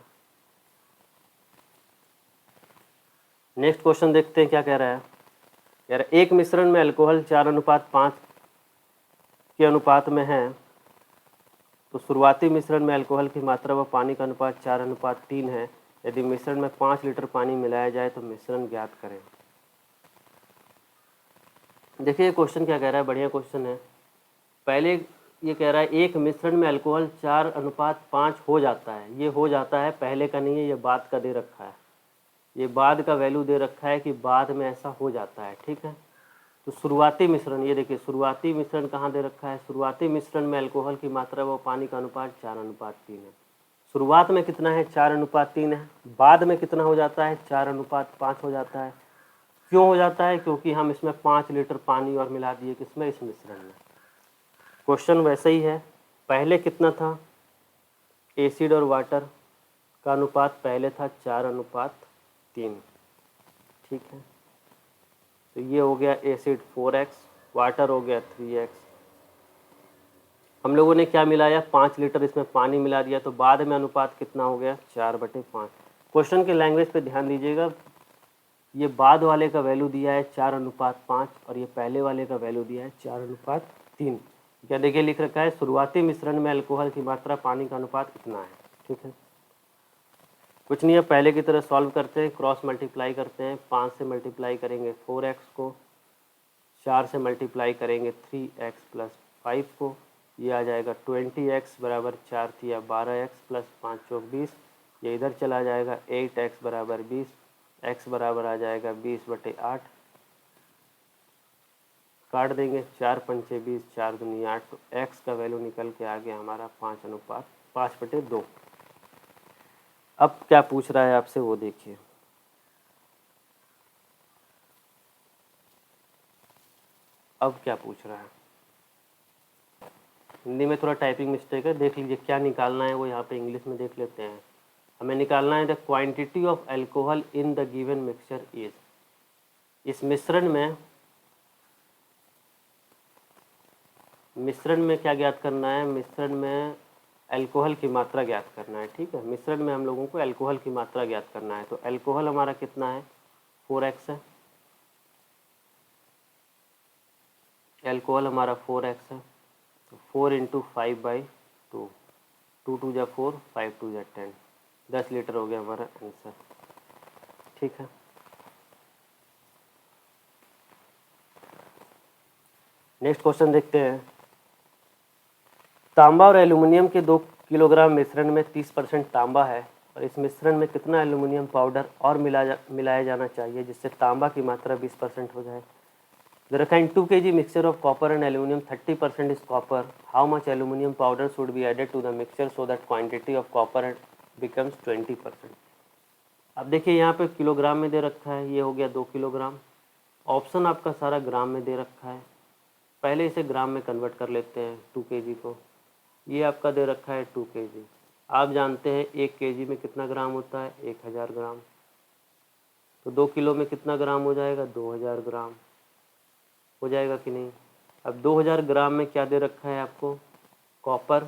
नेक्स्ट क्वेश्चन देखते हैं क्या कह रहा है। यार एक मिश्रण में अल्कोहल 4:5 के अनुपात में है, तो शुरुआती मिश्रण में अल्कोहल की मात्रा व पानी का अनुपात 4:3 है। यदि मिश्रण में 5 लीटर पानी मिलाया जाए तो मिश्रण ज्ञात करें। देखिए क्वेश्चन क्या कह रहा है, बढ़िया क्वेश्चन है। पहले ये कह रहा है एक मिश्रण में अल्कोहल 4:5 हो जाता है। ये हो जाता है, पहले का नहीं है, ये बाद का दे रखा है। ये बाद का वैल्यू दे रखा है कि बाद में ऐसा हो जाता है। ठीक है, तो शुरुआती मिश्रण, ये देखिए शुरुआती मिश्रण कहाँ दे रखा है। शुरुआती मिश्रण में अल्कोहल की मात्रा व पानी का अनुपात 4:3 है। शुरुआत में कितना है 4:3 है, बाद में कितना हो जाता है 4:5 हो जाता है। क्यों हो जाता है, क्योंकि हम इसमें 5 लीटर पानी और मिला दिए किसमें, इस मिश्रण में। क्वेश्चन वैसे ही है, पहले कितना था एसिड और वाटर का अनुपात, पहले था 4:3। ठीक है, तो ये हो गया एसिड 4x, वाटर हो गया 3x। हम लोगों ने क्या मिलाया 5 लीटर इसमें पानी मिला दिया, तो बाद में अनुपात कितना हो गया 4/5। क्वेश्चन के लैंग्वेज पे ध्यान दीजिएगा, ये बाद वाले का वैल्यू दिया है 4:5 और ये पहले वाले का वैल्यू दिया है 4:3। क्या देखिए लिख रखा है, शुरुआती मिश्रण में अल्कोहल की मात्रा पानी का अनुपात इतना है। ठीक है, कुछ नहीं है, पहले की तरह सॉल्व करते हैं, क्रॉस मल्टीप्लाई करते हैं। 5 से मल्टीप्लाई करेंगे 4x को, 4 से मल्टीप्लाई करेंगे 3x प्लस 5 को, ये आ जाएगा 20x बराबर 4 थिया 12x प्लस 5 चौक 20, ये इधर चला जाएगा 8x बराबर 20, x बराबर आ जाएगा 20/8, काट देंगे, 4 पंचे 20, 4 दूनी 8, तो x का वैल्यू निकल के आ गया हमारा 5:5/2। अब क्या पूछ रहा है आपसे वो देखिए। अब क्या पूछ रहा है, हिंदी में थोड़ा टाइपिंग मिस्टेक है, देख लीजिए क्या निकालना है वो यहाँ पे इंग्लिश में देख लेते हैं। हमें निकालना है the quantity of alcohol in the given mixture is, इस मिश्रण में क्या ज्ञात करना है, मिश्रण में अल्कोहल की मात्रा ज्ञात करना है। ठीक है, मिश्रण में हम लोगों को अल्कोहल की मात्रा ज्ञात करना है। तो अल्कोहल हमारा कितना है, 4x है, अल्कोहल हमारा 4x है, तो 4 × 5/2, 2 2 जा 4, 5 2 जा 10, 10 लीटर हो गया हमारा आंसर। ठीक है, नेक्स्ट क्वेश्चन देखते हैं। तांबा और एल्यूमिनियम के 2 किलोग्राम मिश्रण में 30% तांबा है और इस मिश्रण में कितना एल्यूमिनियम पाउडर और मिलाया जाना चाहिए जिससे तांबा की मात्रा 20% हो जाए। The refined 2 kg mixture of copper and aluminum, 30% is copper. How much aluminum powder should be added to the mixture so that quantity of copper becomes 20%? अब देखिए यहाँ पे किलोग्राम में दे रखा है, ये हो गया 2 किलोग्राम। ऑप्शन आपका सारा ग्राम में दे रखा है, पहले इसे ग्राम में कन्वर्ट कर लेते हैं 2 kg को। ये आपका दे रखा है 2 kg। आप जानते हैं 1 kg में कितना ग्राम होता है, 1000 ग्राम। तो 2 किलो में कितना ग्राम हो जाएगा, 2000 ग्राम हो जाएगा कि नहीं। अब 2000 ग्राम में क्या दे रखा है आपको, कॉपर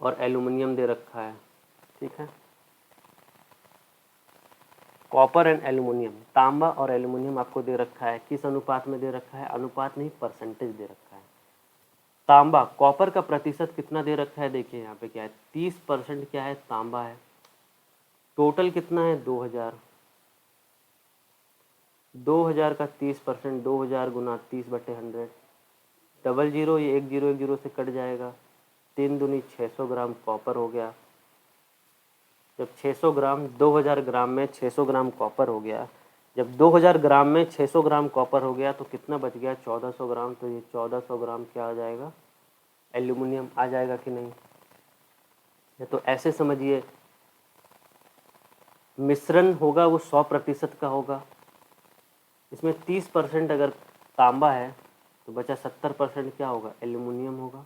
और एल्यूमिनियम दे रखा है। ठीक है, कॉपर एंड एल्यूमिनियम, तांबा और एल्यूमिनियम आपको दे रखा है। किस अनुपात में दे रखा है, अनुपात नहीं परसेंटेज दे रखा है। तांबा, कॉपर का प्रतिशत कितना दे रखा है, देखिए यहाँ पे क्या है, 30% क्या है, तांबा है। टोटल कितना है, 2000, 2000 का 30%, 2000 गुना 30/100, डबल जीरो, ये 1 0 1 0 से कट जाएगा, 3 दूनी 600 ग्राम कॉपर हो गया। जब 600 ग्राम, 2000 ग्राम में 600 ग्राम कॉपर हो गया, जब 2000 ग्राम में 600 ग्राम कॉपर हो गया तो कितना बच गया, 1400 ग्राम। तो ये 1400 ग्राम क्या आ जाएगा, एल्यूमिनियम आ जाएगा कि नहीं। ये तो ऐसे समझिए, मिश्रण होगा वो 100% का होगा, इसमें 30% अगर तांबा है तो बचा 70% क्या होगा, एल्यूमिनियम होगा।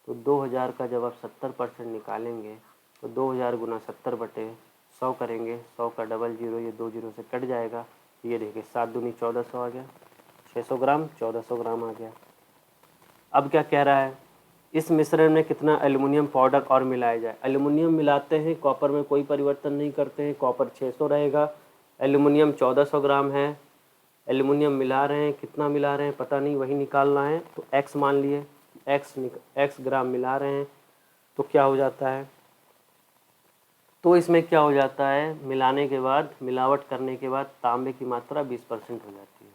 तो 2000 का जब आप 70% निकालेंगे तो 2000 गुना 70/100 करेंगे, 100 का डबल जीरो, ये 2 0 से कट जाएगा। ये देखिए 7 दूनी 1400 आ गया, 600 ग्राम 1400 ग्राम आ गया। अब क्या कह रहा है, इस मिश्रण में कितना एल्यूमिनियम पाउडर और मिलाया जाए। एल्यूमिनियम मिलाते हैं, कॉपर में कोई परिवर्तन नहीं करते हैं, कॉपर 600 रहेगा, एल्यूमिनियम 1400 ग्राम है। एल्यूमिनियम मिला रहे हैं, कितना मिला रहे हैं पता नहीं, वही निकालना है। तो x मान लिए, x ग्राम मिला रहे हैं, तो क्या हो जाता है, तो इसमें क्या हो जाता है, मिलाने के बाद, मिलावट करने के बाद तांबे की मात्रा 20% हो जाती है।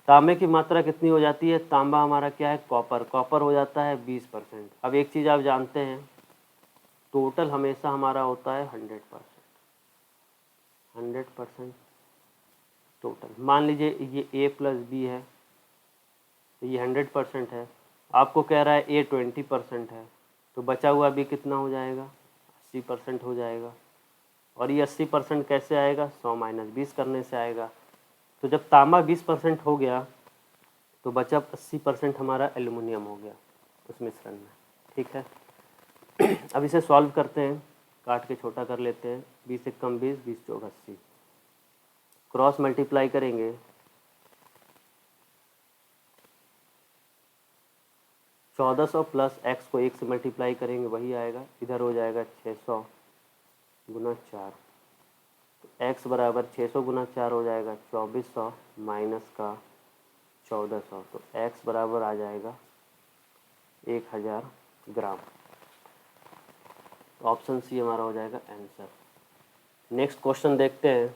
तांबे की मात्रा कितनी हो जाती है, तांबा हमारा क्या है, कॉपर, कॉपर हो जाता है 20%। अब एक चीज़ आप जानते हैं, टोटल हमेशा हमारा होता है 100%, 100% टोटल। मान लीजिए ये a + b है, तो ये 100% है, आपको कह रहा है a 20% है, तो बचा हुआ b कितना हो जाएगा, 80% हो जाएगा। और ये 80% कैसे आएगा, 100 - 20 करने से आएगा। तो जब तांबा 20% हो गया तो बचा 80% हमारा एल्यूमिनियम हो गया उस मिश्रण में। ठीक है, अब इसे सॉल्व करते हैं, काट के छोटा कर लेते हैं। 20 × 20, 20 × 80, क्रॉस मल्टीप्लाई करेंगे, 1400 प्लस x को 1 से मल्टीप्लाई करेंगे वही आएगा, इधर हो जाएगा 600 गुना 4, तो x बराबर 600 गुना 4 हो जाएगा 2400 माइनस का 1400, तो x बराबर आ जाएगा 1000 ग्राम। ऑप्शन सी हमारा हो जाएगा आंसर। नेक्स्ट क्वेश्चन देखते हैं।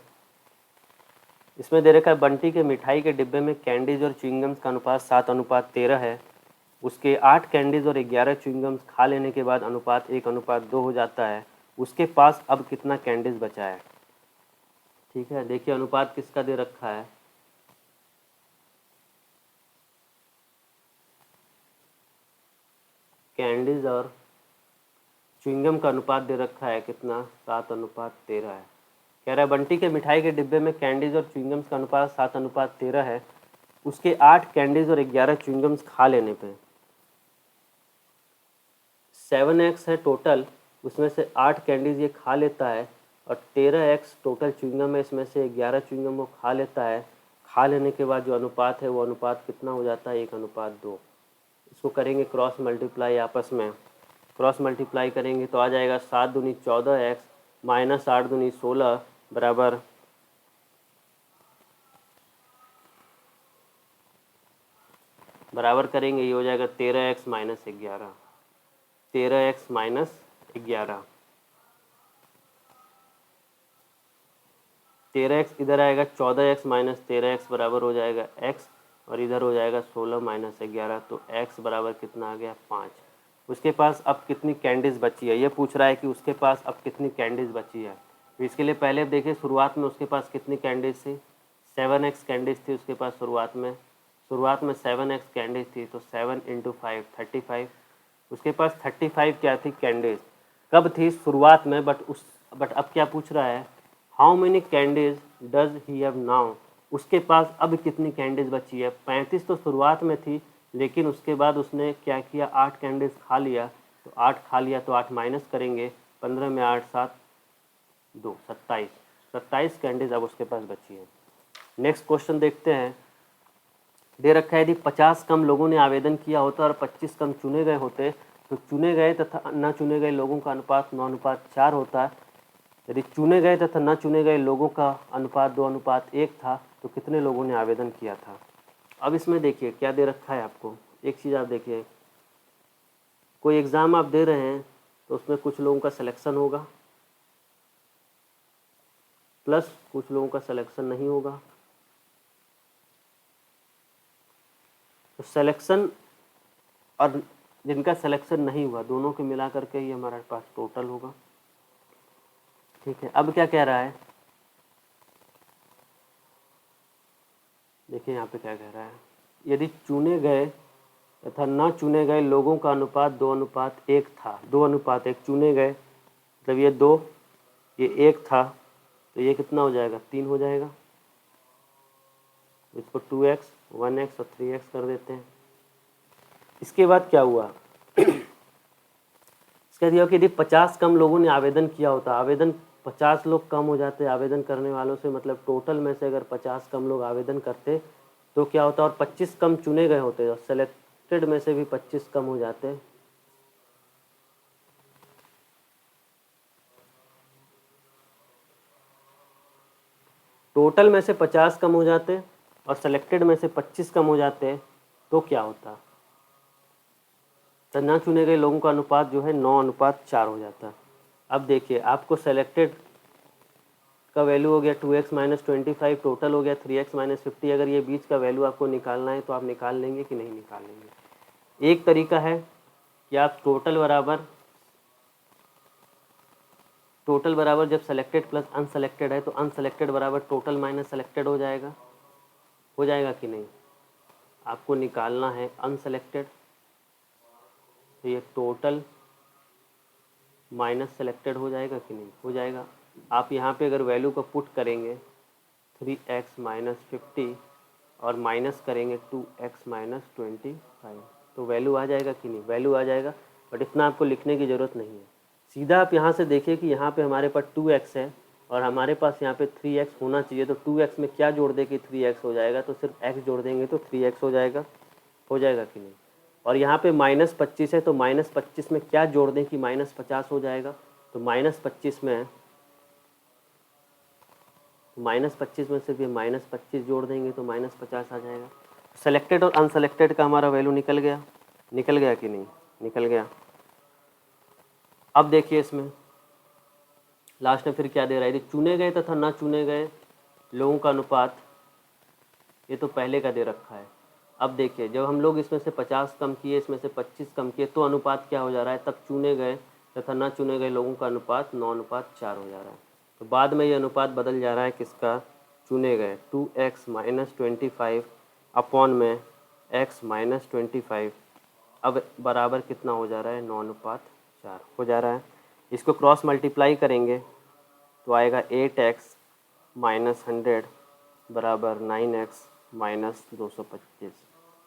इसमें दे रखा है बंटी के मिठाई के डिब्बे में कैंडीज और च्युइंगम्स का अनुपात 7:13 है। उसके 8 कैंडीज और 11 च्युइंगम्स खा लेने के बाद अनुपात 1:2 हो जाता है। उसके पास अब कितना कैंडीज बचा है? ठीक है, देखिए अनुपात किसका दे रखा है। कैंडीज और च्युइंगम का अनुपात दे रखा है कितना? 7:13 है। कह रहा है बंटी के मिठाई के डिब्बे में कैंडीज और च्युइंगम्स का अनुपात 7:13 है। उसके 8 कैंडीज और 11 च्युइंगम्स खा लेने पे 7x है टोटल, उसमें से 8 कैंडीज ये खा लेता है और 13x टोटल च्युइंगम है, इसमें से 11 च्युइंगम वो खा लेता है। खा लेने के बाद जो अनुपात है वो अनुपात कितना हो जाता है? 1:2। इसको करेंगे क्रॉस मल्टीप्लाई आपस में। क्रॉस मल्टीप्लाई करेंगे तो आ जाएगा 7 दूनी 14x माइनस 8 दूनी 16 बराबर करेंगे, ये हो जाएगा 13x minus 11। 13x minus 11, 13x इधर आएगा, 14x माइनस 13x बराबर हो जाएगा x, और इधर हो जाएगा 16 माइनस 11, तो x बराबर कितना आ गया? 5। उसके पास अब कितनी कैंडीज बची है, ये पूछ रहा है कि उसके पास अब कितनी कैंडीज बची है। तो इसके लिए पहले देखिए शुरुआत में उसके पास कितनी कैंडीज थी? 7x कैंडीज थी उसके पास शुरुआत में 7x कैंडीज थी, तो 7 × 5 35। उसके पास 35 क्या थी? कैंडीज। कब थी? शुरुआत में। बट अब क्या पूछ रहा है? How many candies does he have now? उसके पास अब कितनी कैंडीज बची है? 35 तो शुरुआत में थी, लेकिन उसके बाद उसने क्या किया? 8 कैंडीज खा लिया, तो 8 खा लिया तो 8 माइनस करेंगे, 15 में 8 7 2 27, 27 कैंडीज अब उसके पास बची है। नेक्स्ट क्वेश्चन देखते हैं। दे रखा है यदि 50 कम लोगों ने आवेदन किया होता और 25 कम चुने गए होते तो चुने गए तथा न चुने गए लोगों का अनुपात 9:4 होता है। यदि चुने गए तथा न चुने गए लोगों का अनुपात 2:1 था तो कितने लोगों ने आवेदन किया था? अब इसमें देखिए क्या दे रखा है आपको। एक चीज़ आप देखिए, कोई एग्ज़ाम आप दे रहे हैं तो उसमें कुछ लोगों का सिलेक्शन होगा प्लस कुछ लोगों का सिलेक्शन नहीं होगा। तो सिलेक्शन और जिनका सिलेक्शन नहीं हुआ दोनों के मिला करके ही हमारे पास टोटल होगा। ठीक है, अब क्या कह रहा है देखिए यहाँ पे क्या कह रहा है। यदि चुने गए तथा न चुने गए लोगों का अनुपात 2:1 था, 2:1 चुने गए मतलब ये 2 ये 1 था, तो ये कितना हो जाएगा? 3 हो जाएगा। इसको 2x 1x और 3x कर देते हैं। इसके बाद क्या हुआ? इसका दिया कि यदि 50 कम लोगों ने आवेदन किया होता, आवेदन 50 लोग कम हो जाते आवेदन करने वालों से, मतलब टोटल में से अगर 50 कम लोग आवेदन करते तो क्या होता? और 25 कम चुने गए होते और सेलेक्टेड में से भी 25 कम हो जाते। टोटल में से 50 कम हो जाते और सेलेक्टेड में से 25 कम हो जाते तो क्या होता? तो ना चुने गए लोगों का अनुपात जो है 9:4 हो जाता। अब देखिए आपको सेलेक्टेड का वैल्यू हो गया 2x माइनस 25, टोटल हो गया 3x माइनस 50। अगर ये बीच का वैल्यू आपको निकालना है तो आप निकाल लेंगे कि नहीं निकाल लेंगे? एक तरीका है कि आप टोटल बराबर जब सेलेक्टेड प्लस अनसेलेक्टेड है तो अनसेलेक्टेड बराबर टोटल माइनस सेलेक्टेड हो जाएगा कि नहीं? आपको निकालना है अनसेलेक्टेड, तो ये टोटल माइनस सेलेक्टेड हो जाएगा कि नहीं? हो जाएगा। आप यहाँ पे अगर वैल्यू को पुट करेंगे 3x माइनस 50 और माइनस करेंगे 2x माइनस 25, तो वैल्यू आ जाएगा कि नहीं? वैल्यू आ जाएगा। बट इतना आपको लिखने की ज़रूरत नहीं है। सीधा आप यहाँ से देखिए कि यहाँ पे हमारे पास 2x है और हमारे पास यहाँ पे 3x होना चाहिए, तो 2x में क्या जोड़ दे कि 3x हो जाएगा? तो सिर्फ x जोड़ देंगे तो 3x हो जाएगा कि नहीं? और यहाँ पे -25 है तो -25 में क्या जोड़ दें कि -50 हो जाएगा? तो -25 में -25 में सिर्फ ये -25 जोड़ देंगे तो -50 आ जाएगा। सेलेक्टेड और अनसेलेक्टेड का हमारा वैल्यू निकल गया कि नहीं, निकल गया। अब देखिए इसमें लास्ट में फिर क्या दे रहा है, यदि चुने गए तथा ना चुने गए लोगों का अनुपात, ये तो पहले का दे रखा है। अब देखिए जब हम लोग इसमें से 50 कम किए, इसमें से 25 कम किए, तो अनुपात क्या हो जा रहा है, तब चुने गए तथा ना चुने गए लोगों का अनुपात 9:4 हो जा रहा है। तो बाद में ये अनुपात बदल जा रहा है किसका, चुने गए 2x माइनस 25 अपॉन में x माइनस 25, अब बराबर कितना हो जा रहा है, 9:4 हो जा रहा है। इसको क्रॉस मल्टीप्लाई करेंगे तो आएगा 8x माइनस 100 बराबर 9x माइनस 225।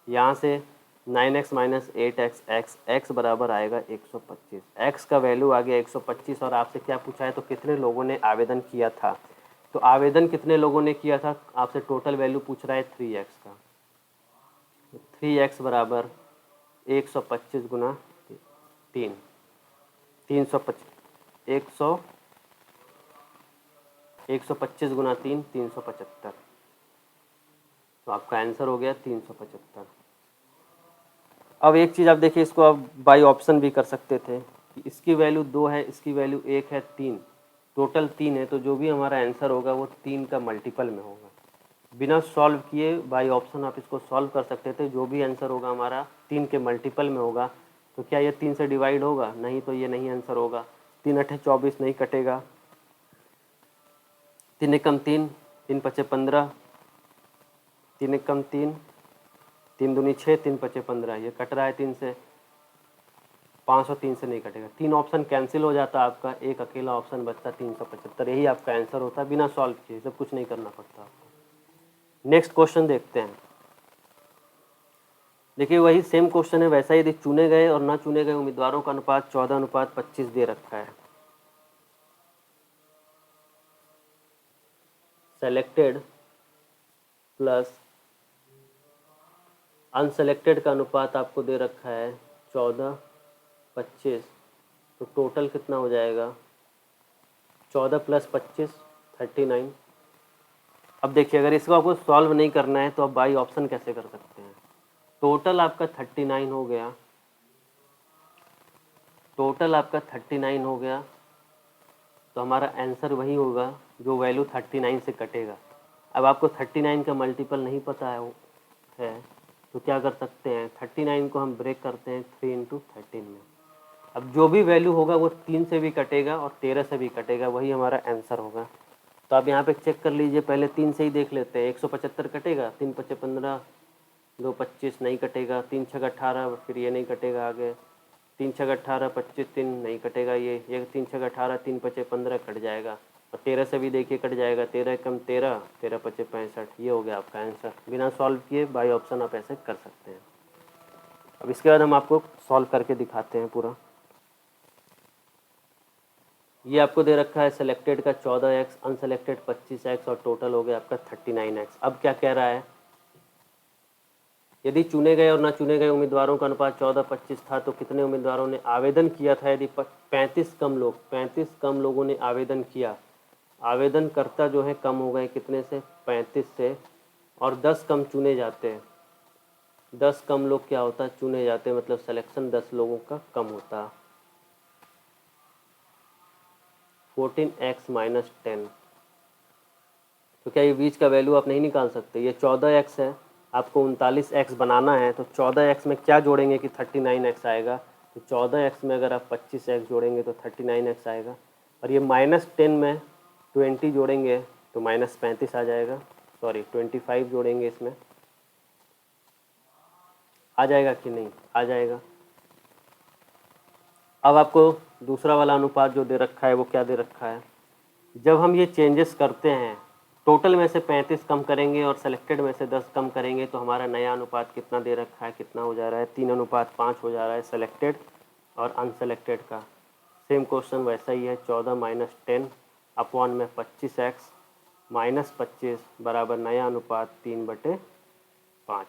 यहाँ से 9x माइनस 8x x बराबर आएगा 125। x का वैल्यू आ गया 125 और आपसे क्या पूछा है, तो कितने लोगों ने आवेदन किया था। तो आवेदन कितने लोगों ने किया था, आपसे टोटल वैल्यू पूछ रहा है 3x का। 3x बराबर 125 गुना 3, 125 गुना 3 375, तो आपका आंसर हो गया 375। अब एक चीज़ आप देखिए, इसको आप बाई ऑप्शन भी कर सकते थे कि इसकी वैल्यू 2 है, इसकी वैल्यू 1 है, 3, टोटल 3 है, तो जो भी हमारा आंसर होगा वो 3 का मल्टीपल में होगा। बिना सॉल्व किए बाई ऑप्शन आप इसको सॉल्व कर सकते थे, जो भी आंसर होगा हमारा 3 के मल्टीपल में होगा। तो क्या ये 3 से डिवाइड होगा, नहीं, तो ये नहीं आंसर होगा। 3 8 24 नहीं कटेगा, 3 एकम 3, 3 पचे 15, 3 एकम 3, 3 दूनी 6, 3 पचे 15, ये कट रहा है 3 से, 503 से नहीं कटेगा। 3 ऑप्शन कैंसिल हो जाता आपका, एक अकेला ऑप्शन बचता 375, यही आपका आंसर होता, बिना सॉल्व किए, सब कुछ नहीं करना पड़ता आपको। नेक्स्ट क्वेश्चन देखते हैं। देखिए वही सेम क्वेश्चन है, वैसा ही, यदि चुने गए और ना चुने गए उम्मीदवारों का अनुपात 14:25 दे रखा है। सेलेक्टेड प्लस अनसेलेक्टेड का अनुपात आपको दे रखा है 14:25, तो टोटल कितना हो जाएगा, 14 + 25 39। अब देखिए अगर इसको आपको सॉल्व नहीं करना है तो आप बाई ऑप्शन कैसे कर सकते हैं। टोटल आपका 39 हो गया, टोटल आपका 39 हो गया, तो हमारा आंसर वही होगा जो वैल्यू 39 से कटेगा। अब आपको 39 का मल्टीपल नहीं पता है तो क्या कर सकते हैं, 39 को हम ब्रेक करते हैं 3 × 13 में। अब जो भी वैल्यू होगा वो 3 से भी कटेगा और 13 से भी कटेगा, वही हमारा आंसर होगा। तो आप यहाँ पे चेक कर लीजिए, पहले 3 से ही देख लेते हैं। 175 कटेगा, 3 पचे 15, 2 25 नहीं कटेगा, 3 छः 18, फिर ये नहीं कटेगा आगे, 3 छः 18, 25 3 नहीं कटेगा, ये 3 छः 18, 3 पचे 15 कट जाएगा, और 13 से भी देखिए कट जाएगा, 13 कम 13, 13 पचे 65, ये हो गया आपका आंसर। बिना सॉल्व किए बाई ऑप्शन आप ऐसे कर सकते हैं। अब इसके बाद हम आपको सॉल्व करके दिखाते हैं पूरा। ये आपको दे रखा है सेलेक्टेड का 14x, अनसेलेक्टेड 25x और टोटल हो गया आपका 39x। अब क्या कह रहा है, यदि चुने गए और ना चुने गए उम्मीदवारों का अनुपात 14:25 था तो कितने उम्मीदवारों ने आवेदन किया था। यदि 35 कम लोगों ने आवेदन किया, आवेदनकर्ता जो है कम हो गए कितने से, 35 से, और 10 कम चुने जाते हैं। 10 कम लोग क्या होता है, चुने जाते हैं, मतलब सिलेक्शन 10 लोगों का कम होता। 14x माइनस 10, तो क्या ये बीच का वैल्यू आप नहीं निकाल सकते। ये 14x है, आपको 39x बनाना है, तो 14x में क्या जोड़ेंगे कि 39x आएगा। तो 14x में अगर आप 25x जोड़ेंगे तो 39x आएगा, और ये -10 में 20 जोड़ेंगे तो -35 आ जाएगा। सॉरी 25 जोड़ेंगे इसमें, आ जाएगा कि नहीं, आ जाएगा। अब आपको दूसरा वाला अनुपात जो दे रखा है वो क्या दे रखा है, जब हम ये चेंजेस करते हैं, टोटल में से 35 कम करेंगे और सेलेक्टेड में से 10 कम करेंगे, तो हमारा नया अनुपात कितना दे रखा है, कितना हो जा रहा है, 3:5 हो जा रहा है सेलेक्टेड और अनसेलेक्टेड का। सेम क्वेश्चन वैसा ही है, 14 - 10 अपॉन में 25x -25 बराबर नया अनुपात 3/5।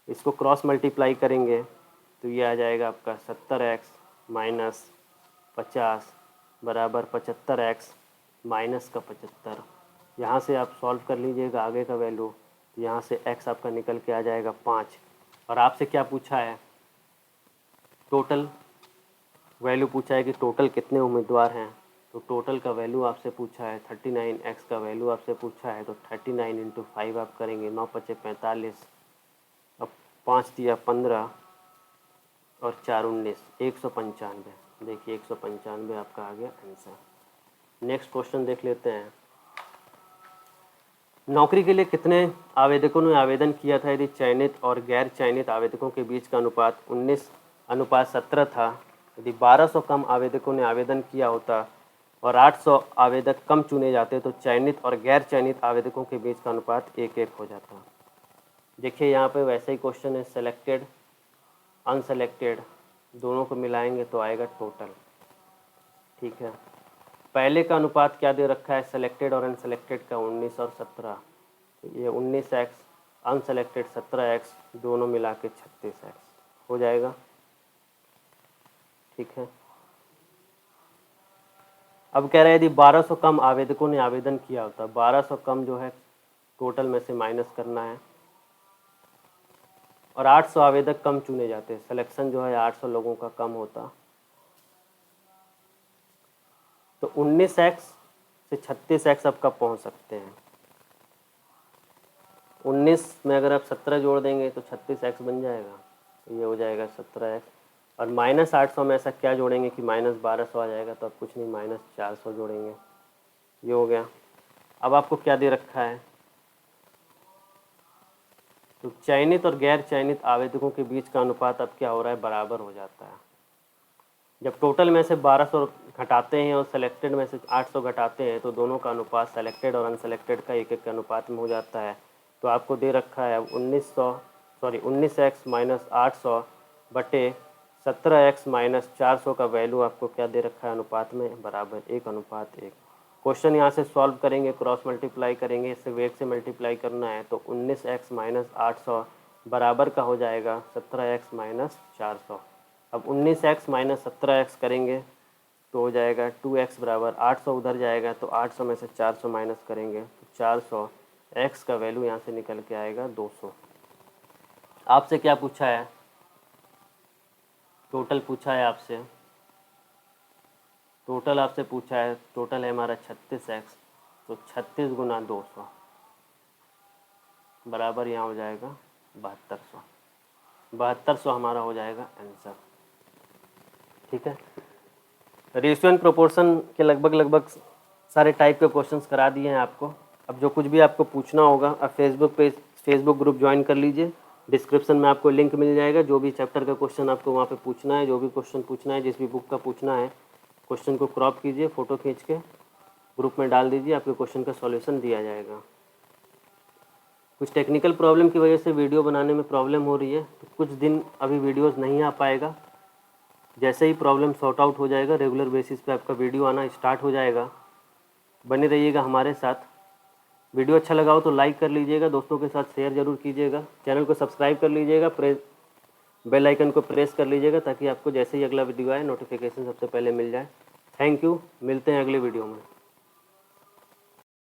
इसको क्रॉस मल्टीप्लाई करेंगे तो ये आ जाएगा आपका 70x - 50 बराबर 75x - का 75। यहाँ से आप सॉल्व कर लीजिएगा आगे का वैल्यू, यहाँ से x आपका निकल के आ जाएगा 5। और आपसे क्या पूछा है, टोटल वैल्यू पूछा है कि टोटल कितने उम्मीदवार हैं। तो टोटल का वैल्यू आपसे पूछा है 39, x का वैल्यू आपसे पूछा है, तो 39 × 5 आप करेंगे, 9 × 5 = 45, अब 5 दिया 15 और 4 × 19, 195। देखिए 195 आपका आ गया आंसर। नेक्स्ट क्वेश्चन देख लेते हैं। नौकरी के लिए कितने आवेदकों ने आवेदन किया था यदि चयनित और गैर चयनित आवेदकों के बीच का अनुपात 19:17 था। यदि 1200 कम आवेदकों ने आवेदन किया होता और 800 आवेदक कम चुने जाते तो चयनित और गैर चयनित आवेदकों के बीच का अनुपात 1:1 हो जाता। देखिए यहाँ पे वैसे ही क्वेश्चन है, सेलेक्टेड अनसेलेक्टेड दोनों को मिलाएंगे तो आएगा टोटल। ठीक है, पहले का अनुपात क्या दे रखा है, सेलेक्टेड और अनसेलेक्टेड का 19 और 17, ये 19x अनसेलेक्टेड 17x दोनों मिला के 36x हो जाएगा। ठीक है, अब कह रहे हैं यदि 1200 कम आवेदकों ने आवेदन किया होता, 1200 कम जो है टोटल में से माइनस करना है, और 800 आवेदक कम चुने जाते, सिलेक्शन जो है 800 लोगों का कम होता, तो 19x से 36x आप कब पहुंच सकते हैं। 19 में अगर आप 17 जोड़ देंगे तो 36x बन जाएगा, तो ये हो जाएगा 17x, और -800 में ऐसा क्या जोड़ेंगे कि -1200 आ जाएगा, तो आप कुछ नहीं -400 जोड़ेंगे, ये हो गया। अब आपको क्या दे रखा है, तो चयनित और गैर चयनित आवेदकों के बीच का अनुपात अब क्या हो रहा है, बराबर हो जाता है। जब टोटल में से 1200 घटाते हैं और सेलेक्टेड में से 800 घटाते हैं तो दोनों का अनुपात सेलेक्टेड और अनसेलेक्टेड का 1:1 के अनुपात में हो जाता है। तो आपको दे रखा है अब 19x - 800 बटे 17x - 400 का वैल्यू आपको क्या दे रखा है, अनुपात में बराबर 1:1। क्वेश्चन यहाँ से सॉल्व करेंगे, क्रॉस मल्टीप्लाई करेंगे, इससे वेग से मल्टीप्लाई करना है, तो 19x - 800 बराबर का हो जाएगा 17x - 400। अब 19x - 17x करेंगे तो हो जाएगा 2x बराबर 800 उधर जाएगा, तो 800 में से 400 माइनस करेंगे तो 400, x का वैल्यू यहाँ से निकल के आएगा 200। आपसे क्या पूछा है, टोटल पूछा है आपसे, टोटल आपसे पूछा है, टोटल है हमारा 36x, तो 36 × 200 बराबर यहाँ हो जाएगा 7200। 7200 हमारा हो जाएगा आंसर। ठीक है, रेशियो एंड प्रोपोर्शन के लगभग सारे टाइप के क्वेश्चंस करा दिए हैं आपको। अब जो कुछ भी आपको पूछना होगा आप फेसबुक ग्रुप ज्वाइन कर लीजिए, डिस्क्रिप्शन में आपको लिंक मिल जाएगा। जो भी चैप्टर का क्वेश्चन आपको वहाँ पे पूछना है, जो भी क्वेश्चन पूछना है, जिस भी बुक का पूछना है, क्वेश्चन को क्रॉप कीजिए, फ़ोटो खींच के ग्रुप में डाल दीजिए, आपके क्वेश्चन का सॉल्यूशन दिया जाएगा। कुछ टेक्निकल प्रॉब्लम की वजह से वीडियो बनाने में प्रॉब्लम हो रही है, तो कुछ दिन अभी वीडियोज़ नहीं आ पाएगा। जैसे ही प्रॉब्लम सॉर्ट आउट हो जाएगा, रेगुलर बेसिस पे आपका वीडियो आना स्टार्ट हो जाएगा। बने रहिएगा हमारे साथ। वीडियो अच्छा लगा हो तो लाइक कर लीजिएगा, दोस्तों के साथ शेयर ज़रूर कीजिएगा, चैनल को सब्सक्राइब कर लीजिएगा, बेल आइकन को प्रेस कर लीजिएगा ताकि आपको जैसे ही अगला वीडियो आए नोटिफिकेशन सबसे पहले मिल जाए। थैंक यू, मिलते हैं अगले वीडियो में।